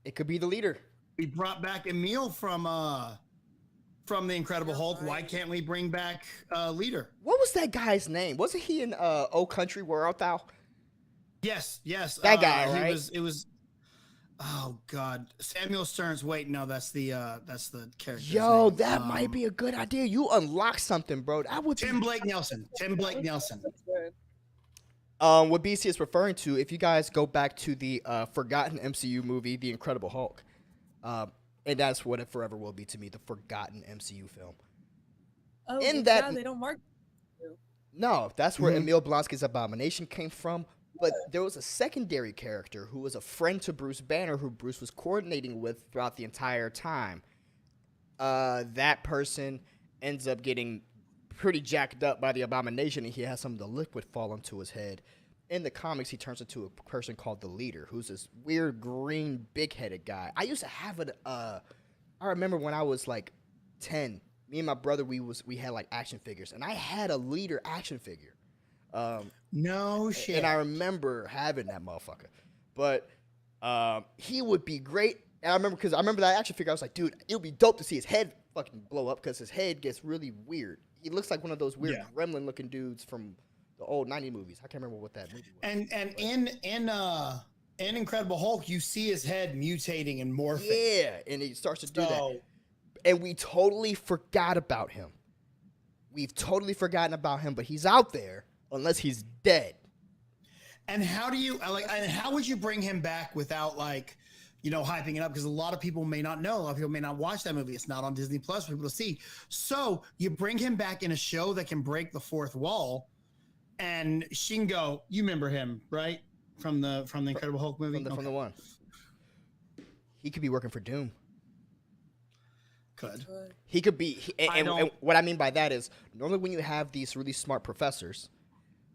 It could be the leader. We brought back Emil from the Incredible Hulk. Why can't we bring back leader? What was that guy's name? Wasn't he in "Oh Country, Where Art Thou"? Yes. That guy, he right? It was. Oh God, Samuel Stearns. Wait, no, that's the character. Yo, that might be a good idea. You unlock something, bro. That would Tim Blake Nelson. Tim Blake Nelson. That's good. what BC is referring to, if you guys go back to the forgotten MCU movie, The Incredible Hulk, and that's what it forever will be to me, the forgotten MCU film. Oh, In it's that- sad they don't mark. No, that's where Mhm. Emil Blonsky's Abomination came from. But there was a secondary character who was a friend to Bruce Banner, who Bruce was coordinating with throughout the entire time. That person ends up getting pretty jacked up by the Abomination, and he has some of the liquid fall into his head. In the comics, he turns into a person called the Leader, who's this weird green, big-headed guy. I used to have it. I remember when I was like 10. Me and my brother, we had like action figures, and I had a Leader action figure. No shit. And I remember having that motherfucker. But he would be great. And I remember that action figure. I was like, dude, it would be dope to see his head fucking blow up because his head gets really weird. He looks like one of those weird Yeah. gremlin looking dudes from the old 90 movies. I can't remember what that movie was. And in Incredible Hulk, you see his head mutating and morphing. Yeah, and he starts to do that. So and we totally forgot about him. We've totally forgotten about him, but he's out there unless he's dead. And how do you and how would you bring him back without hyping it up? Because a lot of people may not know. A lot of people may not watch that movie. It's not on Disney Plus for people to see. So you bring him back in a show that can break the fourth wall, and Shingo, you remember him, right? From the Incredible Hulk movie? From the one. He could be working for Doom. He could be. And what I mean by that is, normally when you have these really smart professors,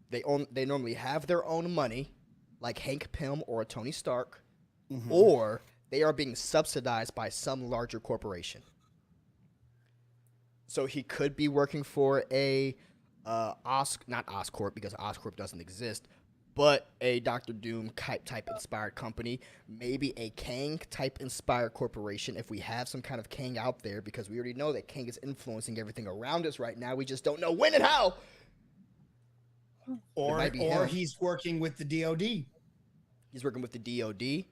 they normally have their own money, like Hank Pym or Tony Stark, or they are being subsidized by some larger corporation. So he could be working for a not Oscorp, because Oscorp doesn't exist, but a Doctor Doom type inspired company, maybe a Kang type inspired corporation if we have some kind of Kang out there, because we already know that Kang is influencing everything around us right now. We just don't know when and how. Or he's working with the DOD. He's working with the DOD.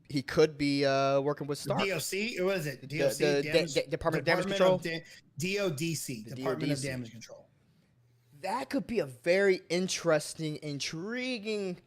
He could be working with Stark. DOC? What is it? DOC? The Department of Damage Control? DODC. Department of Damage Control. That could be a very interesting, intriguing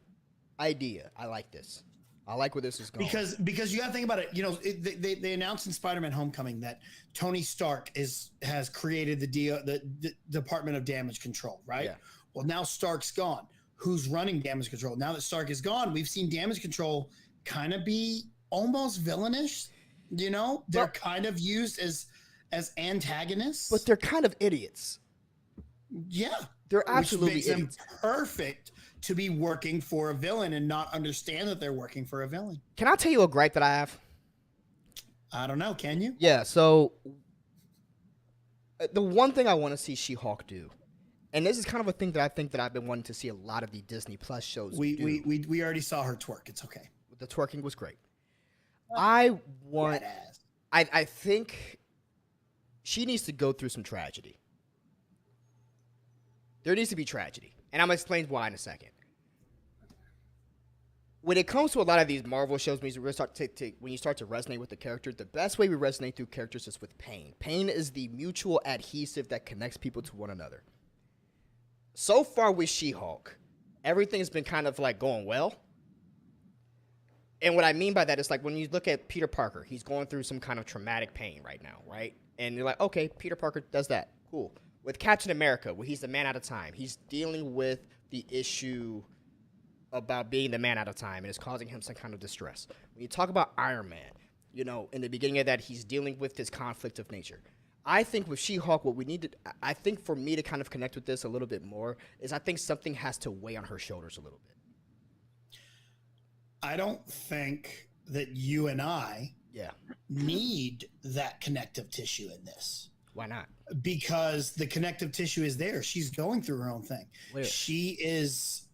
idea. I like this. I like where this is going. Because you got to think about it. They announced in Spider-Man: Homecoming that Tony Stark has created the Department of Damage Control, right? Yeah. Well, now Stark's gone. Who's running Damage Control? Now that Stark is gone, we've seen Damage Control kind of be almost villainish. They're kind of used as antagonists, but they're kind of idiots. Yeah, they're absolutely which makes them perfect to be working for a villain and not understand that they're working for a villain. Can I tell you a gripe that I have? I don't know. Can you? Yeah. So the one thing I want to see She-Hulk do, and this is kind of a thing that I think that I've been wanting to see a lot of the Disney Plus shows do. We already saw her twerk. It's okay. The twerking was great. I think she needs to go through some tragedy. There needs to be tragedy. And I'm going to explain why in a second. When it comes to a lot of these Marvel shows, when you start to resonate with the character, the best way we resonate through characters is with pain. Pain is the mutual adhesive that connects people to one another. So far with She-Hulk, everything's been kind of like going well. And what I mean by that is, like, when you look at Peter Parker, he's going through some kind of traumatic pain right now, right? And you're like, okay, Peter Parker does that. Cool. With Captain America, where he's the man out of time, he's dealing with the issue about being the man out of time, and it's causing him some kind of distress. When you talk about Iron Man, in the beginning of that, he's dealing with this conflict of nature. I think with She-Hulk, what we need to, I think for me to kind of connect with this a little bit more, is I think something has to weigh on her shoulders a little bit. I don't think that you and I need that connective tissue in this. Why not? Because the connective tissue is there. She's going through her own thing. Where? She is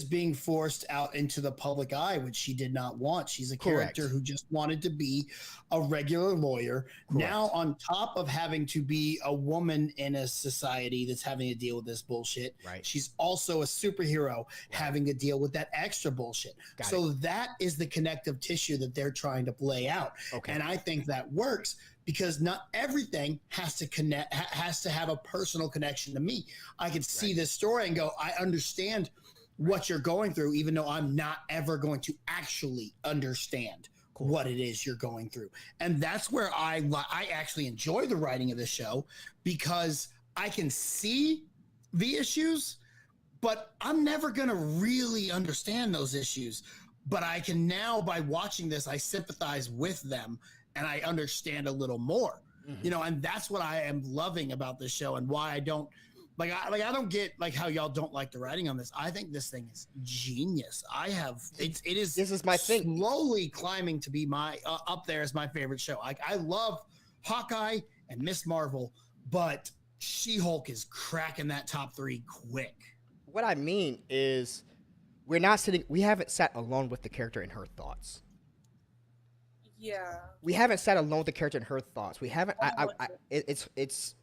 being forced out into the public eye, which she did not want. She's a character who just wanted to be a regular lawyer. Correct. Now, on top of having to be a woman in a society that's having to deal with this bullshit, she's also a superhero having to deal with that extra bullshit. That is the connective tissue that they're trying to play out. Okay. And I think that works, because not everything has to have a personal connection to me. I can see this story and go, I understand what you're going through, even though I'm not ever going to actually understand what it is you're going through. And that's where I actually enjoy the writing of this show, because I can see the issues, but I'm never going to really understand those issues. But I can now, by watching this, I sympathize with them, and I understand a little more, and that's what I am loving about this show, and why I don't I don't get how y'all don't like the writing on this. I think this thing is genius. This is my thing, slowly climbing to be my up there as my favorite show. I love Hawkeye and Miss Marvel, but She-Hulk is cracking that top 3 quick. What I mean is, we haven't sat alone with the character in her thoughts. Yeah. We haven't sat alone with the character in her thoughts. We haven't. It's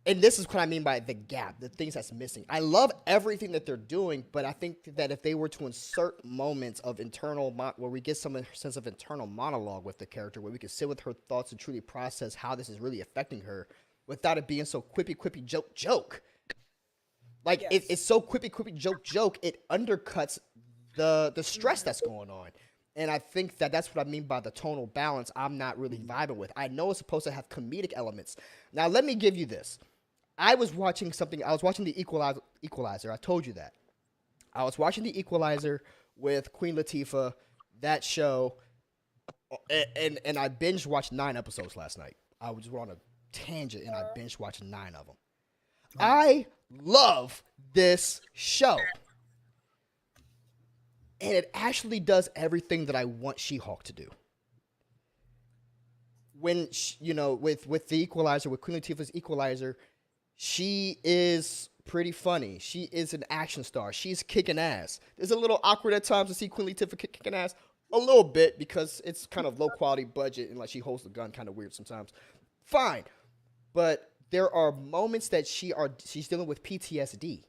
And this is what I mean by the gap, the things that's missing. I love everything that they're doing, but I think that if they were to insert moments of where we get some sense of internal monologue with the character, where we can sit with her thoughts and truly process how this is really affecting her, without it being so quippy, joke. Like Yes. it's so quippy, joke. It undercuts the stress that's going on. And I think that that's what I mean by the tonal balance I'm not really vibing with. I know it's supposed to have comedic elements. Now, let me give you this. I was watching the Equalizer. I told you that. I was watching the Equalizer with Queen Latifah, that show, and I binge watched 9 episodes last night. I was on a tangent and I binge watched 9 of them. I love this show. And it actually does everything that I want She-Hulk to do. When, with the Equalizer, with Queen Latifah's Equalizer, she is pretty funny. She is an action star. She's kicking ass. It's a little awkward at times to see Queen Latifah kicking ass. A little bit, because it's kind of low-quality budget, and like she holds the gun kind of weird sometimes. Fine. But there are moments that she's dealing with PTSD.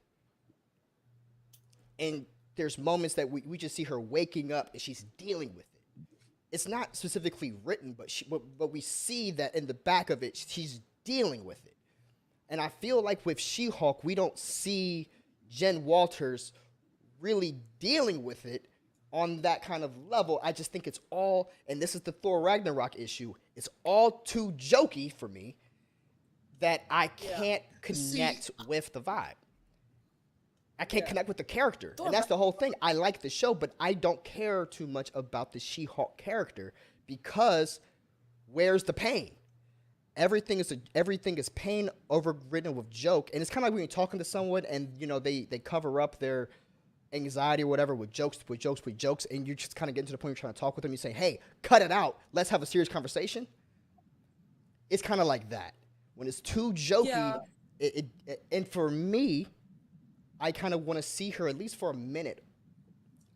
And there's moments that we just see her waking up and she's dealing with it. It's not specifically written, but we see that in the back of it, she's dealing with it. And I feel like with She-Hulk, we don't see Jen Walters really dealing with it on that kind of level. I just think it's all, and this is the Thor Ragnarok issue, it's all too jokey for me that I can't connect with the vibe. I can't connect with the character. And that's the whole thing. I like the show, but I don't care too much about the She-Hulk character because where's the pain? Everything is pain overridden with joke. And it's kind of like when you're talking to someone and, they cover up their anxiety or whatever with jokes. And you just kind of get to the point you're trying to talk with them. You say, hey, cut it out. Let's have a serious conversation. It's kind of like that. When it's too jokey, and for me, I kind of want to see her at least for a minute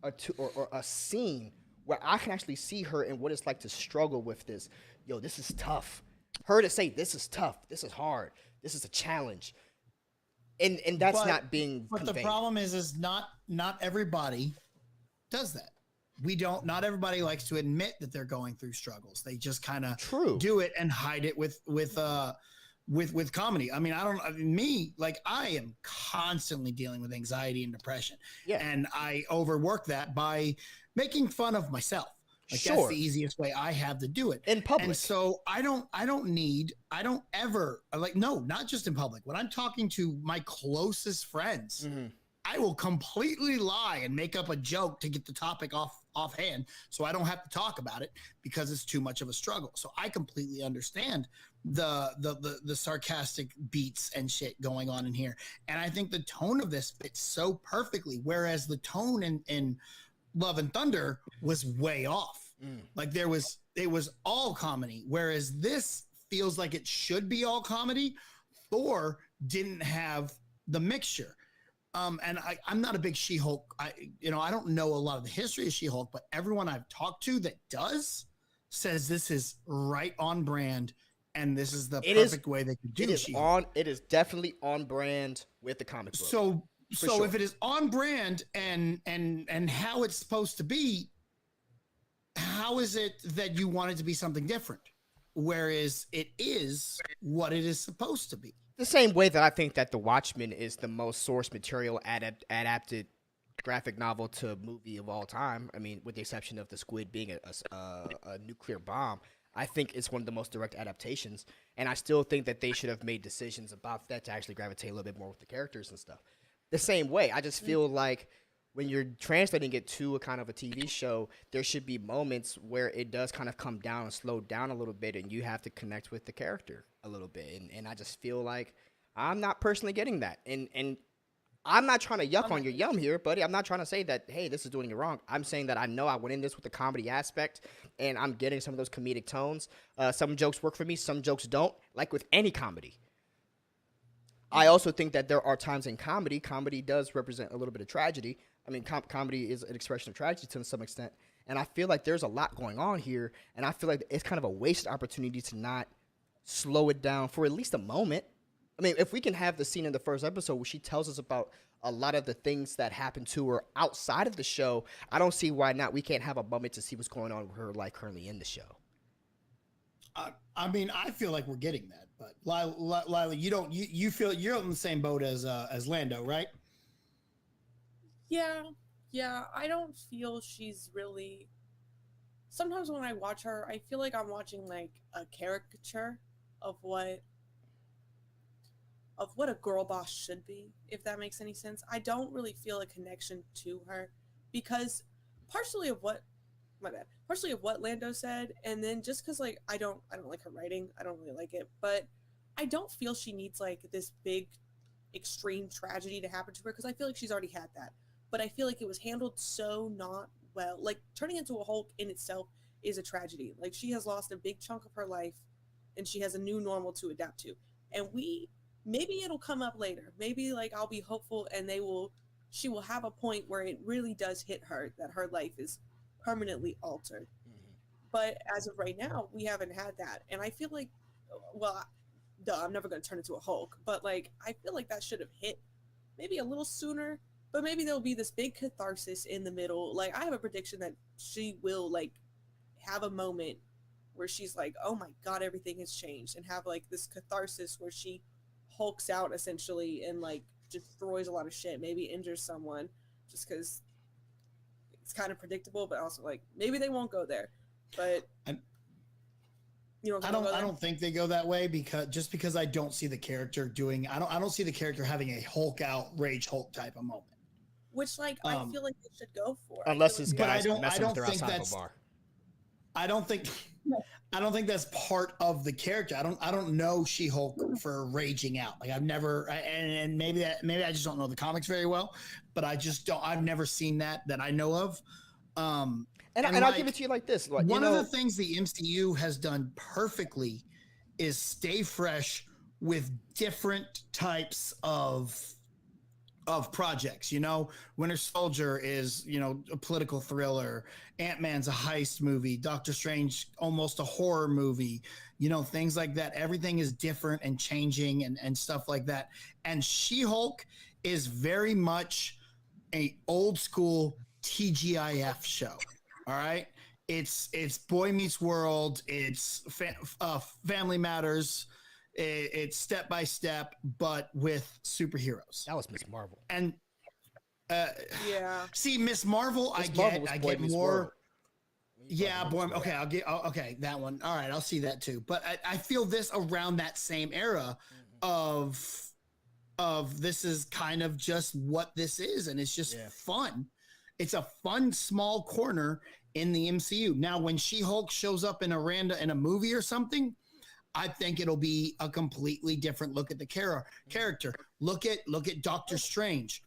or two, or a scene where I can actually see her and what it's like to struggle with this. Yo, this is tough. Her to say, this is tough, this is hard, this is a challenge. And that's not being conveyed. But the problem is not everybody does that. Not everybody likes to admit that they're going through struggles. They just kind of do it and hide it with comedy. I mean, I am constantly dealing with anxiety and depression. Yeah. And I overwork that by making fun of myself. Like that's the easiest way I have to do it in public. And so I don't ever not just in public. When I'm talking to my closest friends, I will completely lie and make up a joke to get the topic offhand, so I don't have to talk about it because it's too much of a struggle. So I completely understand the sarcastic beats and shit going on in here, and I think the tone of this fits so perfectly. Whereas the tone in Love and Thunder was way off. Like it was all comedy, whereas this feels like it should be all comedy. Thor didn't have the mixture. And I'm not a big She-Hulk. I don't know a lot of the history of She-Hulk, but everyone I've talked to that does says this is right on brand, and this is the perfect way they could do She-Hulk. It is definitely on brand with the comic book. So if it is on brand and how it's supposed to be, how is it that you want it to be something different? Whereas it is what it is supposed to be. The same way that I think that The Watchmen is the most source material adapted graphic novel to movie of all time. I mean, with the exception of the squid being a nuclear bomb, I think it's one of the most direct adaptations. And I still think that they should have made decisions about that to actually gravitate a little bit more with the characters and stuff. The same way, I just feel like when you're translating it to a kind of a TV show, there should be moments where it does kind of come down and slow down a little bit, and you have to connect with the character a little bit. And I just feel like I'm not personally getting that. And I'm not trying to yuck on your yum here, buddy. I'm not trying to say that, hey, this is doing you wrong. I'm saying that I know I went in this with the comedy aspect, and I'm getting some of those comedic tones. Some jokes work for me, some jokes don't, like with any comedy. I also think that there are times in comedy does represent a little bit of tragedy. I mean, comedy is an expression of tragedy to some extent. And I feel like there's a lot going on here, and I feel like it's kind of a wasted opportunity to not slow it down for at least a moment. I mean, if we can have the scene in the first episode where she tells us about a lot of the things that happened to her outside of the show, I don't see why not. We can't have a moment to see what's going on with her, like currently in the show. I mean, I feel like we're getting that, but Lila, you don't. You feel you're on the same boat as Lando, right? Yeah, yeah. I don't feel she's really. Sometimes when I watch her, I feel like I'm watching like a caricature of what a girl boss should be, if that makes any sense. I don't really feel a connection to her because partially of what my bad. Partially of what Lando said, and then just because like I don't like her writing. I don't really like it, but I don't feel she needs like this big extreme tragedy to happen to her because I feel like she's already had that. But I feel like it was handled so not well. Like turning into a Hulk in itself is a tragedy. Like she has lost a big chunk of her life and she has a new normal to adapt to. And maybe it'll come up later. Maybe like I'll be hopeful and she will have a point where it really does hit her that her life is permanently altered. But as of right now, we haven't had that. And I feel like, well, duh, I'm never going to turn into a Hulk, but like, I feel like that should have hit maybe a little sooner, but maybe there'll be this big catharsis in the middle. Like, I have a prediction that she will like have a moment where she's like, oh my God, everything has changed, and have like this catharsis where she hulks out essentially and like destroys a lot of shit, maybe injures someone just because it's kind of predictable, but also like maybe they won't go there. But you know, I don't think they go that way because I don't see the character doing. I don't see the character having a Hulk out rage Hulk type of moment. Which like I feel like they should go for, unless this this guy's messing with her think outside of a bar. I don't think that's part of the character. I don't know She-Hulk for raging out. Like I've never, and maybe I just don't know the comics very well, but I've never seen that I know of. And I'll give it to you like this. Like, one of the things the MCU has done perfectly is stay fresh with different types of projects. You know, Winter Soldier is, you know, a political thriller. Ant-Man's a heist movie. Doctor Strange, almost a horror movie. You know, things like that. Everything is different and changing and stuff like that. And She-Hulk is very much a old school TGIF show. All right. It's Boy Meets World. It's Family Matters. It's Step by Step, but with superheroes. That was Miss Marvel. And yeah. See, Miss Marvel, I get more. Yeah, boy. Okay, okay, that one. All right, I'll see that too. But I feel this around that same era of this is kind of just what this is, and it's just fun. It's a fun small corner in the MCU. Now, when She-Hulk shows up in a movie or something, I think it'll be a completely different look at the character. Look at Doctor Strange.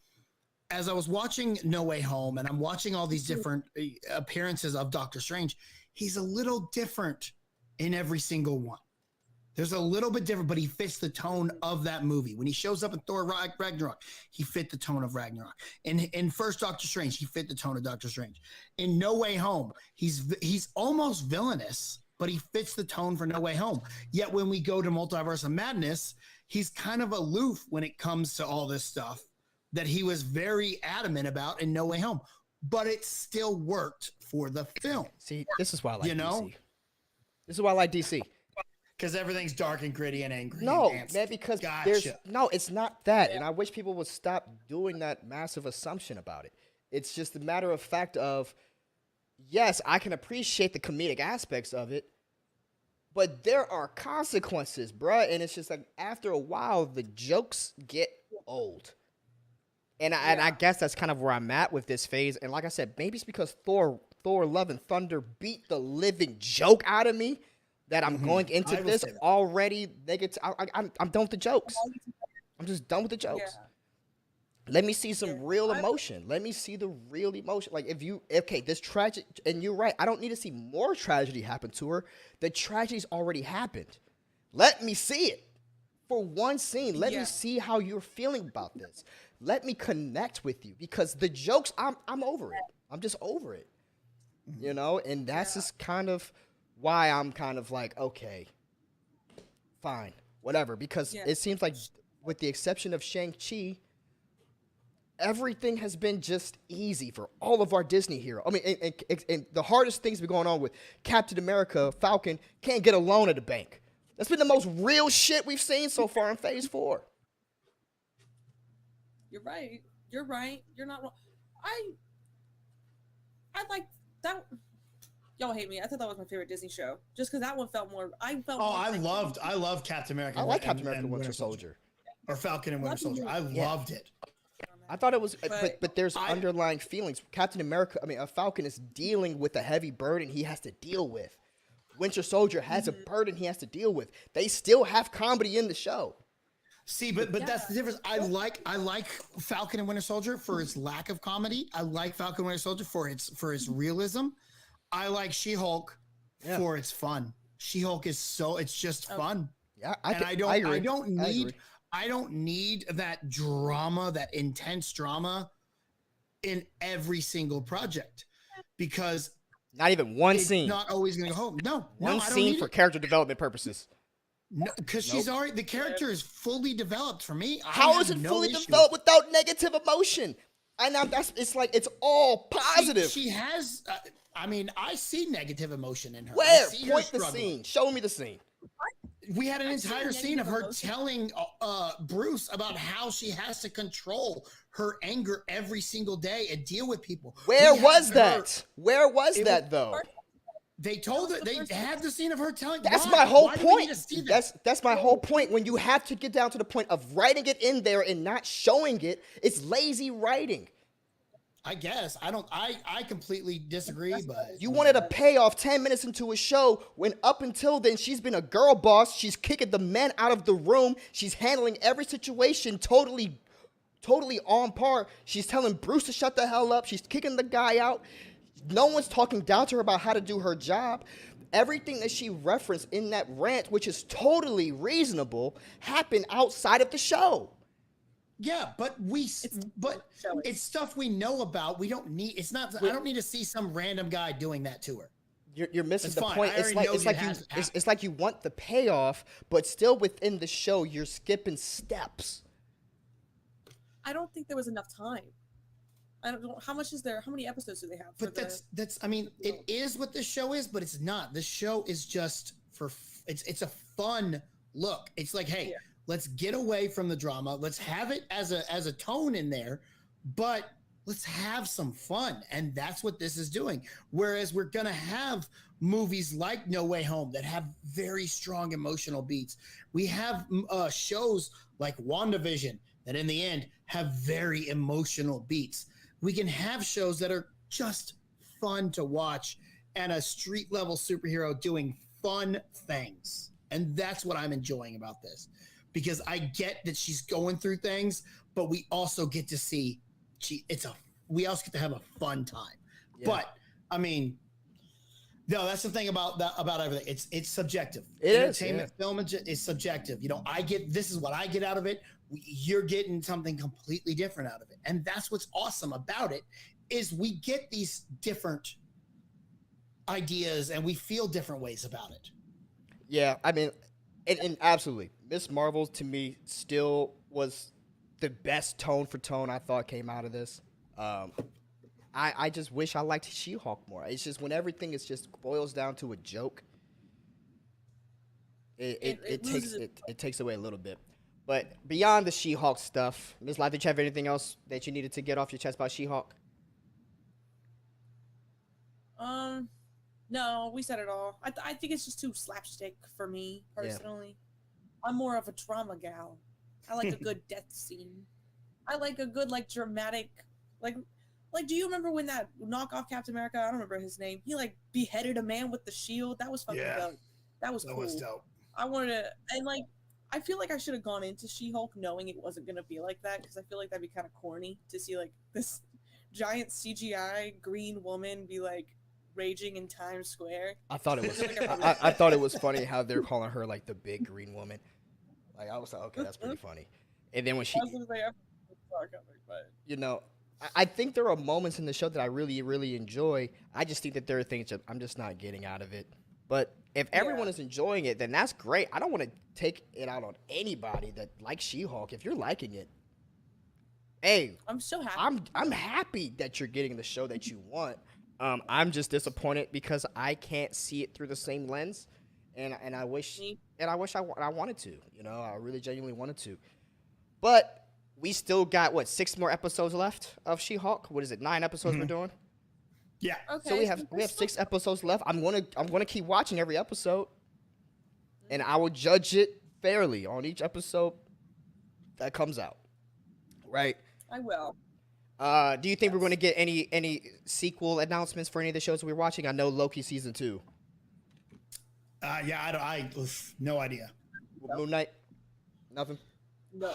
As I was watching No Way Home, and I'm watching all these different appearances of Doctor Strange, he's a little different in every single one. There's a little bit different, but he fits the tone of that movie. When he shows up in Thor Ragnarok, he fit the tone of Ragnarok. In first Doctor Strange, he fit the tone of Doctor Strange. In No Way Home, he's almost villainous, but he fits the tone for No Way Home. Yet when we go to Multiverse of Madness, he's kind of aloof when it comes to all this stuff that he was very adamant about in No Way Home. But it still worked for the film. See, this is why I like DC. This is why I like DC. Because everything's dark and gritty and angry. No, and man, because gotcha. it's not that. And I wish people would stop doing that massive assumption about it. It's just a matter of fact of, yes, I can appreciate the comedic aspects of it, but there are consequences, bruh. And it's just like after a while, the jokes get old. And I guess that's kind of where I'm at with this phase. And like I said, maybe it's because Thor Love and Thunder beat the living joke out of me that I'm going into this already negative. I'm done with the jokes. I'm just done with the jokes. Yeah. Let me see some real emotion. Let me see the real emotion. Like this tragic, and you're right. I don't need to see more tragedy happen to her. The tragedy's already happened. Let me see it for one scene. Let me see how you're feeling about this. Let me connect with you because the jokes, I'm over it. I'm just over it. You know, and that's just kind of why I'm kind of like, okay, fine, whatever. Because it seems like with the exception of Shang-Chi, everything has been just easy for all of our Disney heroes. I mean, and the hardest things been going on with Captain America, Falcon, can't get a loan at the bank. That's been the most real shit we've seen so far in Phase 4. You're right. You're right. You're not wrong. I like that. Y'all hate me. I thought that was my favorite Disney show, just because that one felt more. I felt. Oh, more I love Captain America. I like Captain America Winter Soldier. Or Falcon and Winter Soldier. I loved it. I thought it was, but there's underlying feelings. Captain America, Falcon is dealing with a heavy burden he has to deal with. Winter Soldier has a burden he has to deal with. They still have comedy in the show. See, but that's the difference. I like Falcon and Winter Soldier for its lack of comedy. I like Falcon and Winter Soldier for its realism. I like She-Hulk for its fun. She-Hulk is it's just fun. Yeah, I don't need that drama, that intense drama in every single project, because not even one scene. Not always going to go home. No, one I don't scene need for it. character development purposes. No, because she's already, the character is fully developed for me. How is it fully developed without negative emotion? And it's like it's all positive. She has. I see negative emotion in her. Where? Point the scene. Show me the scene. We had an entire scene of her telling Bruce about how she has to control her anger every single day and deal with people. Where was that? Where was that though? They told her, they had the scene of her telling. That's my whole point. That's my whole point. When you have to get down to the point of writing it in there and not showing it, it's lazy writing. I guess I completely disagree, but you wanted a payoff 10 minutes into a show when up until then she's been a girl boss. She's kicking the men out of the room. She's handling every situation totally on par. She's telling Bruce to shut the hell up. She's kicking the guy out. No one's talking down to her about how to do her job. Everything that she referenced in that rant, which is totally reasonable, happened outside of the show. Yeah, but it's stuff we know about. We don't need. It's not. I don't need to see some random guy doing that to her. You're missing the point. It's like you want the payoff, but still within the show, you're skipping steps. I don't think there was enough time. I don't know how much is there. How many episodes do they have? But that's. I mean, it is what this show is, but it's not. This show is just for. It's a fun look. It's like, hey. Yeah. Let's get away from the drama. Let's have it as a tone in there, but let's have some fun. And that's what this is doing. Whereas we're going to have movies like No Way Home that have very strong emotional beats. We have shows like WandaVision that in the end have very emotional beats. We can have shows that are just fun to watch and a street level superhero doing fun things. And that's what I'm enjoying about this. Because I get that she's going through things, but we also get to see we also get to have a fun time. Yeah. But I mean, no, that's the thing about everything. It's subjective. Entertainment film is subjective. This is what I get out of it. You're getting something completely different out of it. And that's what's awesome about it is we get these different ideas and we feel different ways about it. Yeah, I mean, and absolutely. Miss Marvel, to me, still was the best tone for tone I thought came out of this. I just wish I liked She-Hulk more. It's just when everything is just boils down to a joke, it takes away a little bit. But beyond the She-Hulk stuff, Ms. Light, did you have anything else that you needed to get off your chest about She-Hulk? No, we said it all. I think it's just too slapstick for me personally. Yeah. I'm more of a drama gal. I like a good death scene. I like a good dramatic like do you remember when that knockoff Captain America, I don't remember his name, he beheaded a man with the shield? That was fucking dope. That was cool. That was dope. I wanted to, and I feel like I should have gone into She-Hulk knowing it wasn't gonna be like that, because I feel like that'd be kind of corny to see this giant CGI green woman be raging in Times Square. I thought it was I thought it was funny how they're calling her the big green woman. I was like, okay, that's pretty funny. And then when she, I think there are moments in the show that I really, really enjoy. I just think that there are things that I'm just not getting out of it. But If everyone is enjoying it, then that's great. I don't want to take it out on anybody that likes She-Hulk. If you're liking it, hey, I'm so happy. I'm happy that you're getting the show that you want. I'm just disappointed because I can't see it through the same lens, and I wish I wanted to. You know, I really genuinely wanted to, but we still got what 6 more episodes left of She-Hulk. What is it? 9 episodes we're doing. Yeah. Okay. So we have 6 episodes left. I'm gonna keep watching every episode, and I will judge it fairly on each episode that comes out. Right. I will. Do you think we're going to get any sequel announcements for any of the shows we're watching? I know Loki season 2. I no idea. Moon Knight, nothing. No.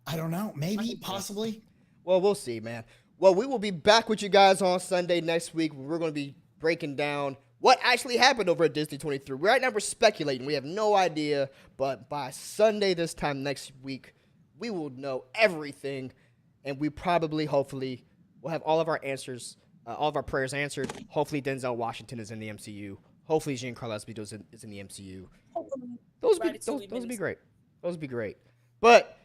I don't know. Maybe, possibly. Well, we'll see, man. Well, we will be back with you guys on Sunday next week. We're going to be breaking down what actually happened over at Disney 23. Right now, we're speculating. We have no idea, but by Sunday this time next week, we will know everything, and we probably, hopefully, will have all of our answers, all of our prayers answered. Hopefully, Denzel Washington is in the MCU. Hopefully, Giancarlo Esposito is in the MCU. Those would be great. Those would be great. But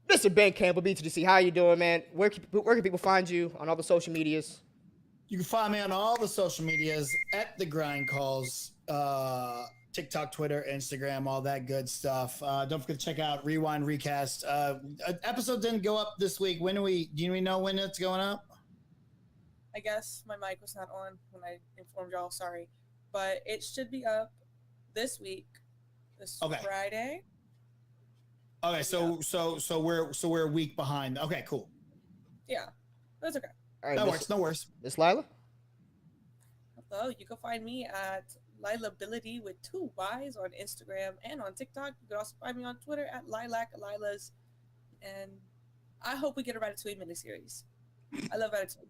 Mr. Ben Campbell, B2DC, how you doing, man? Where can people find you on all the social medias? You can find me on all the social medias at The Grind Calls, TikTok, Twitter, Instagram, all that good stuff. Don't forget to check out Rewind Recast. Episode didn't go up this week. Do we know when it's going up? I guess my mic was not on when I informed y'all. Sorry, but it should be up this week, Friday. Okay, so we're a week behind. Okay, cool. Yeah, that's okay. All right, That works. No worries. Miss Lila? Hello, you can find me at Lilability with 2 Y's on Instagram and on TikTok. You can also find me on Twitter at Lilas. And I hope we get a Ratatouille miniseries. I love Ratatouille.